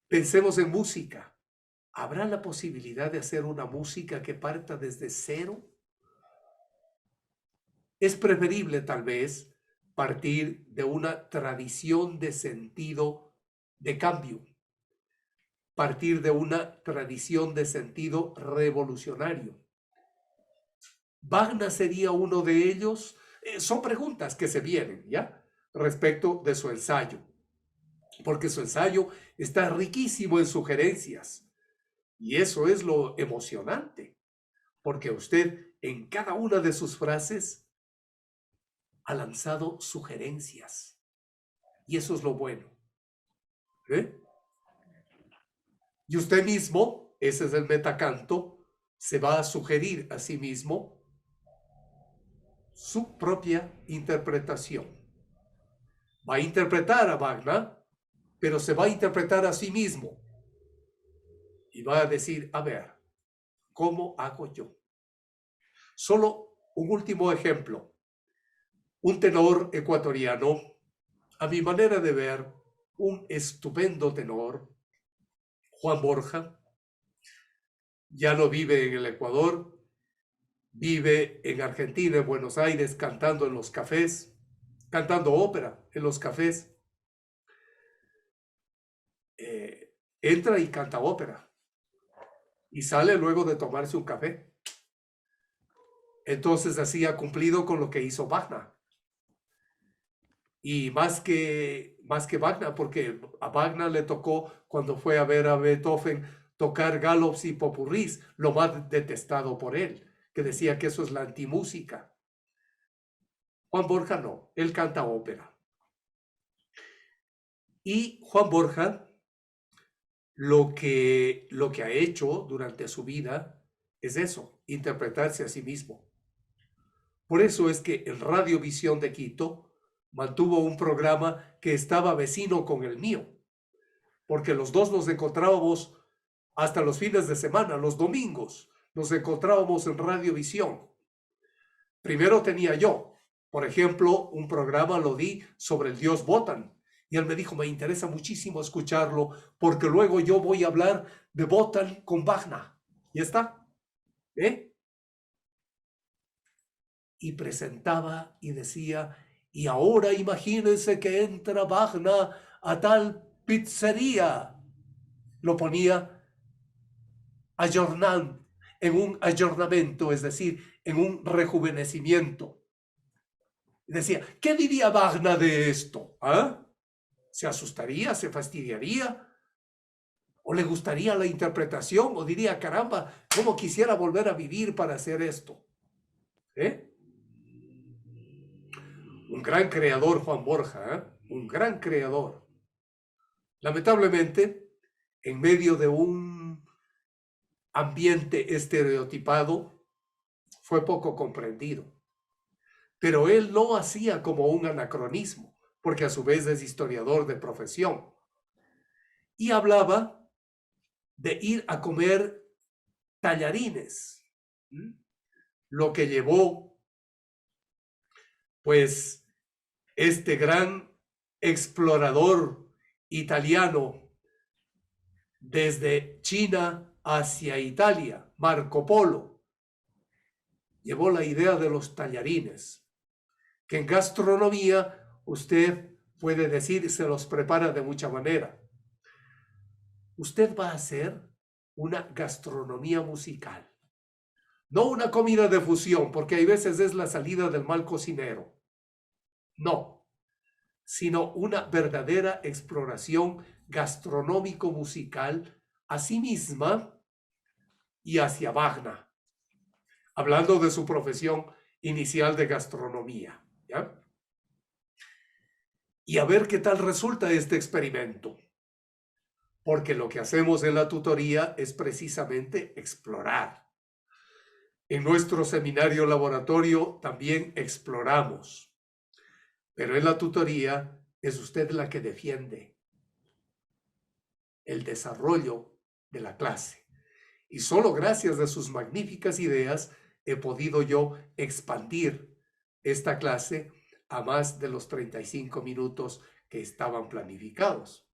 Pensemos en música. ¿Habrá la posibilidad de hacer una música que parta desde cero? Es preferible tal vez partir de una tradición de sentido de cambio, partir de una tradición de sentido revolucionario. ¿Wagner sería uno de ellos? Son preguntas que se vienen, ¿ya? Respecto de su ensayo, porque su ensayo está riquísimo en sugerencias y eso es lo emocionante, porque usted en cada una de sus frases ha lanzado sugerencias y eso es lo bueno. Y usted mismo, ese es el metacanto, se va a sugerir a sí mismo su propia interpretación. Va a interpretar a Wagner, pero se va a interpretar a sí mismo y va a decir, a ver, ¿cómo hago yo? Solo un último ejemplo. Un tenor ecuatoriano, a mi manera de ver, un estupendo tenor, Juan Borja, ya no vive en el Ecuador, vive en Argentina, en Buenos Aires, cantando en los cafés, cantando ópera en los cafés. Entra y canta ópera y sale luego de tomarse un café. Entonces así ha cumplido con lo que hizo Wagner. Y más que Wagner, porque a Wagner le tocó, cuando fue a ver a Beethoven, tocar galops y popurrís, lo más detestado por él, que decía que eso es la antimúsica. Juan Borja no, él canta ópera. Y Juan Borja lo que ha hecho durante su vida es eso, interpretarse a sí mismo. Por eso es que en Radiovisión de Quito mantuvo un programa que estaba vecino con el mío, porque los dos nos encontrábamos hasta los fines de semana, los domingos, nos encontrábamos en Radiovisión. Primero tenía yo, por ejemplo, un programa lo di sobre el dios Wotan, y él me dijo, me interesa muchísimo escucharlo, porque luego yo voy a hablar de Wotan con Wagner. Y está. ¿eh? Y presentaba y decía, y ahora imagínense que entra Wagner a tal pizzería. Lo ponía ayornando, en un ayornamiento, es decir, en un rejuvenecimiento. Decía, ¿qué diría Wagner de esto? ¿Ah? ¿Se asustaría? ¿Se fastidiaría? ¿O le gustaría la interpretación? ¿O diría, caramba, cómo quisiera volver a vivir para hacer esto? ¿Eh? Un gran creador, Juan Borja, ¿eh? Un gran creador. Lamentablemente, en medio de un ambiente estereotipado, fue poco comprendido. Pero él lo hacía como un anacronismo, porque a su vez es historiador de profesión. Y hablaba de ir a comer tallarines, lo que llevó, pues, este gran explorador italiano desde China hacia Italia, Marco Polo, llevó la idea de los tallarines, que en gastronomía usted puede decir se los prepara de mucha manera. Usted va a hacer una gastronomía musical, no una comida de fusión, porque hay veces es la salida del mal cocinero. No, sino una verdadera exploración gastronómico-musical a sí misma y hacia Wagner, hablando de su profesión inicial de gastronomía, ¿ya? Y a ver qué tal resulta este experimento, porque lo que hacemos en la tutoría es precisamente explorar. En nuestro seminario laboratorio también exploramos, pero en la tutoría es usted la que defiende el desarrollo de la clase. Y solo gracias a sus magníficas ideas he podido yo expandir esta clase a más de los 35 minutos que estaban planificados.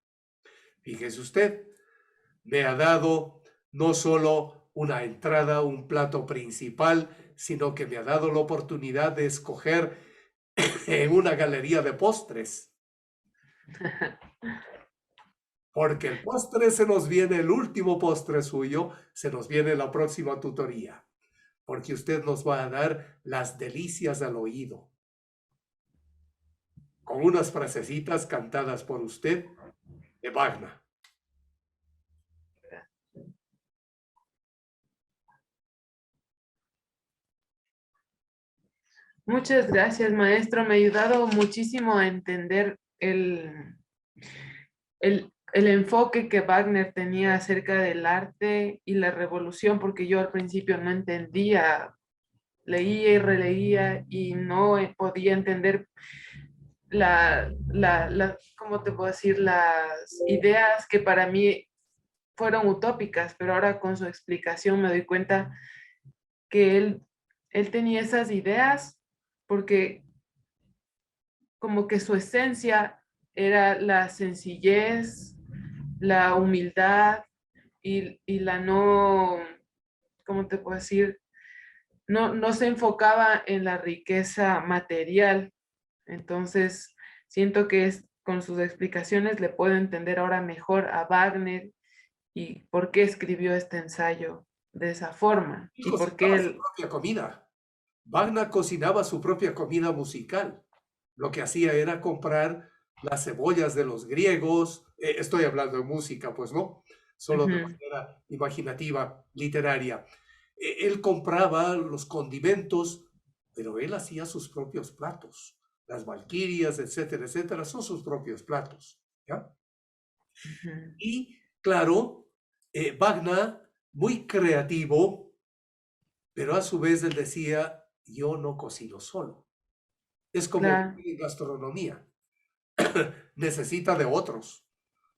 Fíjese usted, me ha dado no solo una entrada, un plato principal, sino que me ha dado la oportunidad de escoger en una galería de postres. Porque el postre se nos viene, el último postre suyo, se nos viene la próxima tutoría. Porque usted nos va a dar las delicias al oído. Con unas frasecitas cantadas por usted de Wagner. Muchas gracias, maestro. Me ha ayudado muchísimo a entender el enfoque que Wagner tenía acerca del arte y la revolución, porque yo al principio no entendía, leía y releía y no podía entender ¿cómo te puedo decir? Las ideas que para mí fueron utópicas, pero ahora con su explicación me doy cuenta que él tenía esas ideas porque como que su esencia era la sencillez, la humildad y la no, ¿cómo te puedo decir? No se enfocaba en la riqueza material. Entonces, siento que con sus explicaciones le puedo entender ahora mejor a Wagner y por qué escribió este ensayo de esa forma Y y por qué cocinaba su él... propia comida. Wagner cocinaba su propia comida musical. Lo que hacía era comprar las cebollas de los griegos. Estoy hablando de música, pues no, solo de Ujú, manera imaginativa, literaria. Él compraba los condimentos, pero él hacía sus propios platos. Las valquirias, etcétera, etcétera, son sus propios platos, ¿ya? ujú. Y claro, Wagner, muy creativo, pero a su vez él decía, yo no cocino solo. Es como Claro, en gastronomía, necesita de otros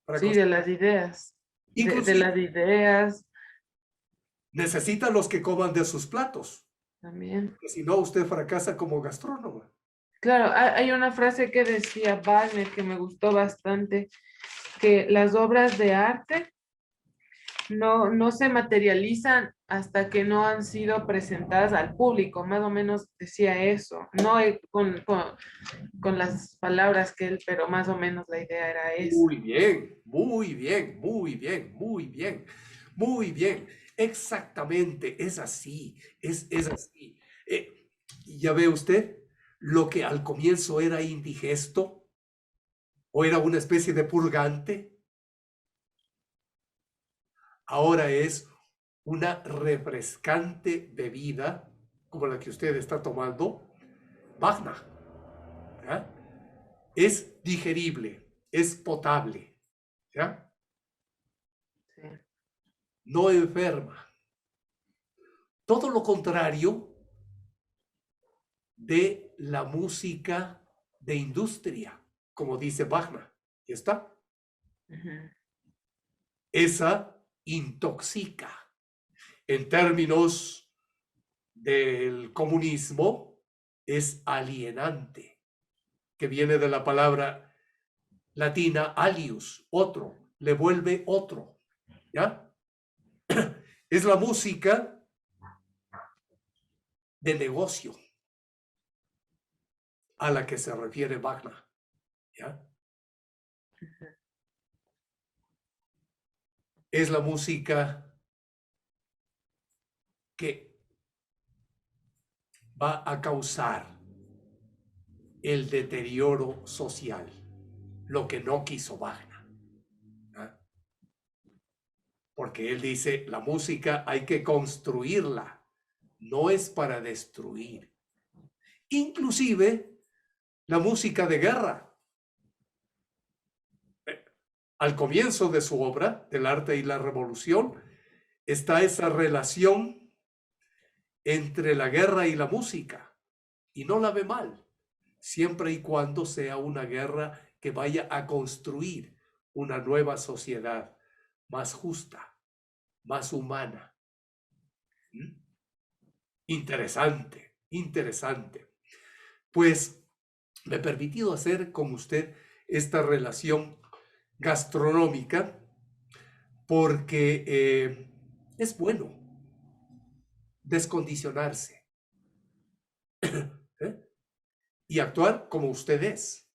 para sí, cocinar. de las ideas, de Inclusive las ideas necesita los que coman de sus platos, también. porque si no usted fracasa como gastrónomo. Claro, hay una frase que decía Wagner que me gustó bastante, que las obras de arte no se materializan hasta que no han sido presentadas al público, más o menos decía eso, no con las palabras que él, pero más o menos la idea era esa. Muy bien, muy bien, muy bien, muy bien, muy bien. Exactamente, es así, es así. Ya ve usted, lo que al comienzo era indigesto o era una especie de purgante, ahora es una refrescante bebida como la que usted está tomando, Magna. ¿Ya? Es digerible, es potable, ¿ya? Sí. No enferma. Todo lo contrario de la música de industria, como dice Wagner. ¿Ya está? Ujú. Esa intoxica. En términos del comunismo, es alienante, que viene de la palabra latina alius, otro, le vuelve otro. ¿Ya? Es la música de negocio a la que se refiere Wagner. ¿Ya? Es la música que va a causar el deterioro social, lo que no quiso Wagner. ¿Ah? Porque él dice, la música hay que construirla, no es para destruir. Inclusive la música de guerra. Al comienzo de su obra, del arte y la revolución, está esa relación entre la guerra y la música. Y no la ve mal, siempre y cuando sea una guerra que vaya a construir una nueva sociedad más justa, más humana. ¿Mm? Interesante, interesante. Pues me he permitido hacer con usted esta relación gastronómica porque es bueno descondicionarse ¿eh? Y actuar como usted es,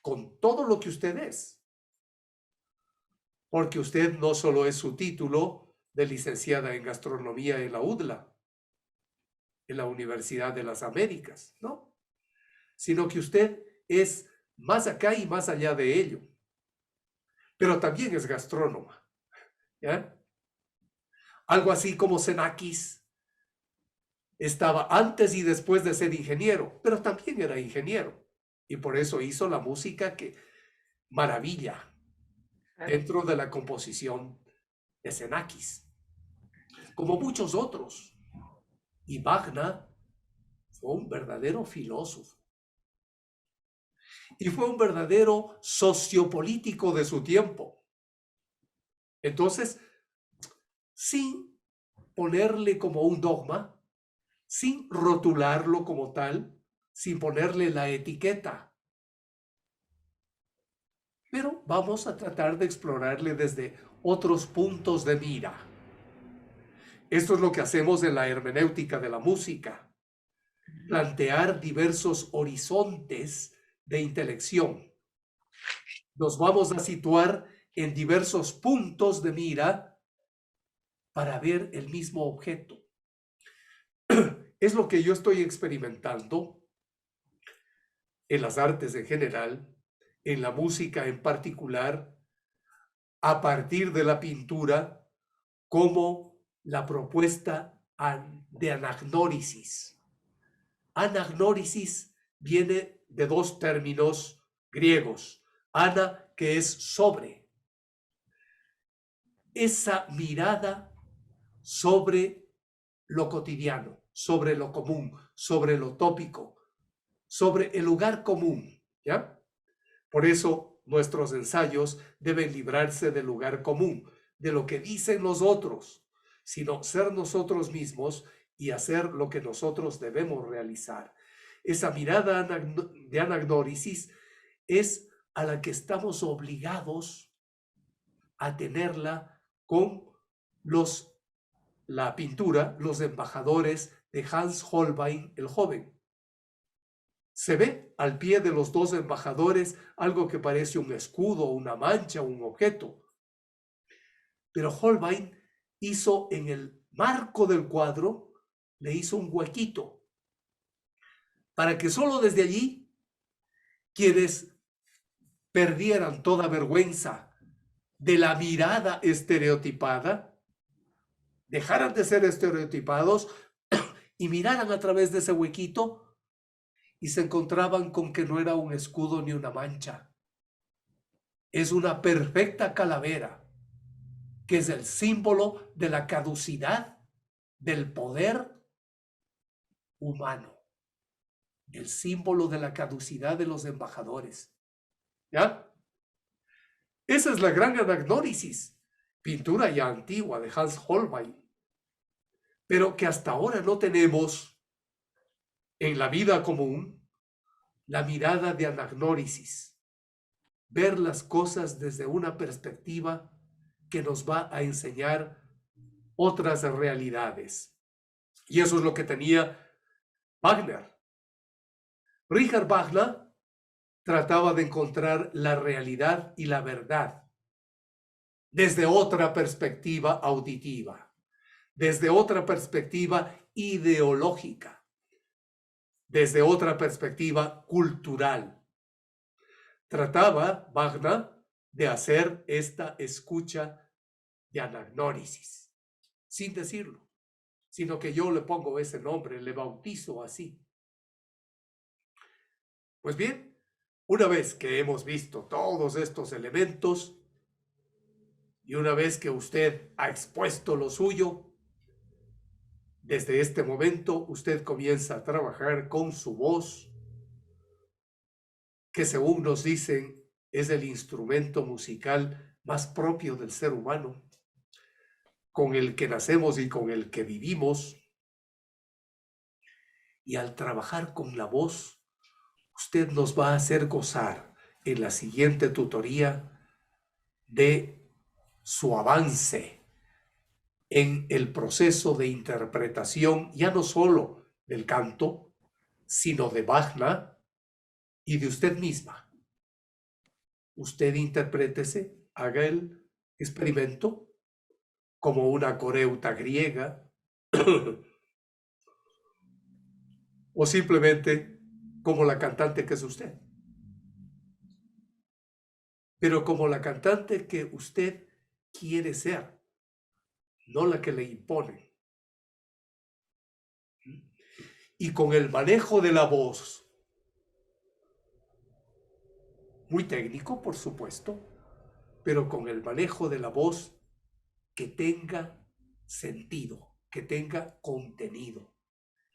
con todo lo que usted es. Porque usted no solo es su título de licenciada en gastronomía en la UDLA, en la Universidad de las Américas, ¿no? Sino que usted es más acá y más allá de ello. Pero también es gastrónoma, ¿ya? Algo así como Xenakis estaba antes y después de ser ingeniero, pero también era ingeniero. Y por eso hizo la música que maravilla Claro. dentro de la composición de Xenakis, como muchos otros. Y Wagner fue un verdadero filósofo y fue un verdadero sociopolítico de su tiempo. Entonces, sin ponerle como un dogma, sin rotularlo como tal, sin ponerle la etiqueta. Pero vamos a tratar de explorarle desde otros puntos de mira. Esto es lo que hacemos en la hermenéutica de la música. Plantear diversos horizontes de intelección. Nos vamos a situar en diversos puntos de mira para ver el mismo objeto. Es lo que yo estoy experimentando en las artes en general, en la música en particular, a partir de la pintura, como la propuesta de anagnórisis. Anagnórisis viene de dos términos griegos. Ana, que es sobre. Esa mirada sobre lo cotidiano, sobre lo común, sobre lo tópico, sobre el lugar común, ¿ya? Por eso nuestros ensayos deben librarse del lugar común, de lo que dicen los otros, sino ser nosotros mismos y hacer lo que nosotros debemos realizar. Esa mirada de anagnórisis es a la que estamos obligados a tenerla con la pintura Los embajadores de Hans Holbein el Joven. Se ve al pie de los dos embajadores algo que parece un escudo, una mancha, un objeto. Pero Holbein hizo en el marco del cuadro, le hizo un huequito para que solo desde allí quienes perdieran toda vergüenza de la mirada estereotipada, dejaran de ser estereotipados y miraran a través de ese huequito y se encontraban con que no era un escudo ni una mancha. Es una perfecta calavera, que es el símbolo de la caducidad del poder humano, el símbolo de la caducidad de los embajadores. ¿Ya? Esa es la gran anagnórisis, pintura ya antigua de Hans Holbein, pero que hasta ahora no tenemos en la vida común la mirada de anagnórisis, ver las cosas desde una perspectiva que nos va a enseñar otras realidades. Y eso es lo que tenía Wagner. Richard Wagner trataba de encontrar la realidad y la verdad desde otra perspectiva auditiva, desde otra perspectiva ideológica, desde otra perspectiva cultural. Trataba Wagner de hacer esta escucha de anagnórisis, sin decirlo, sino que yo le pongo ese nombre, le bautizo así. Pues bien, una vez que hemos visto todos estos elementos y una vez que usted ha expuesto lo suyo, desde este momento usted comienza a trabajar con su voz, que según nos dicen es el instrumento musical más propio del ser humano, con el que nacemos y con el que vivimos. Y al trabajar con la voz, usted nos va a hacer gozar en la siguiente tutoría de su avance en el proceso de interpretación, ya no solo del canto, sino de Wagner y de usted misma. Usted interprétese, haga el experimento como una coreuta griega o simplemente como la cantante que es usted. Pero como la cantante que usted quiere ser, no la que le impone. Y con el manejo de la voz, muy técnico, por supuesto, pero con el manejo de la voz que tenga sentido, que tenga contenido,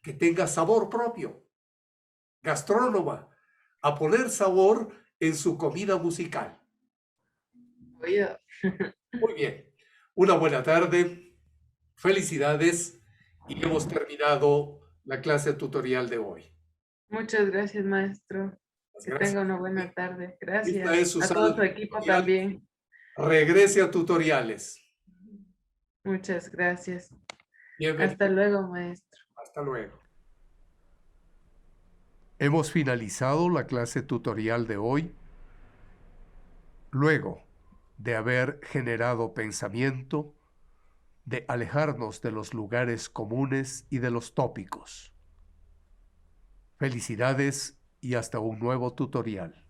que tenga sabor propio. Gastrónoma, a poner sabor en su comida musical. Oye. Muy bien, una buena tarde, felicidades y hemos terminado la clase tutorial de hoy. Muchas gracias, maestro. Que Gracias. tenga una buena tarde. Gracias. Esta es su A todo su equipo también. Regrese a tutoriales. Muchas gracias. Bienvenido. Hasta luego, maestro. Hasta luego. Hemos finalizado la clase tutorial de hoy. Luego de haber generado pensamiento, de alejarnos de los lugares comunes y de los tópicos. Felicidades y hasta un nuevo tutorial.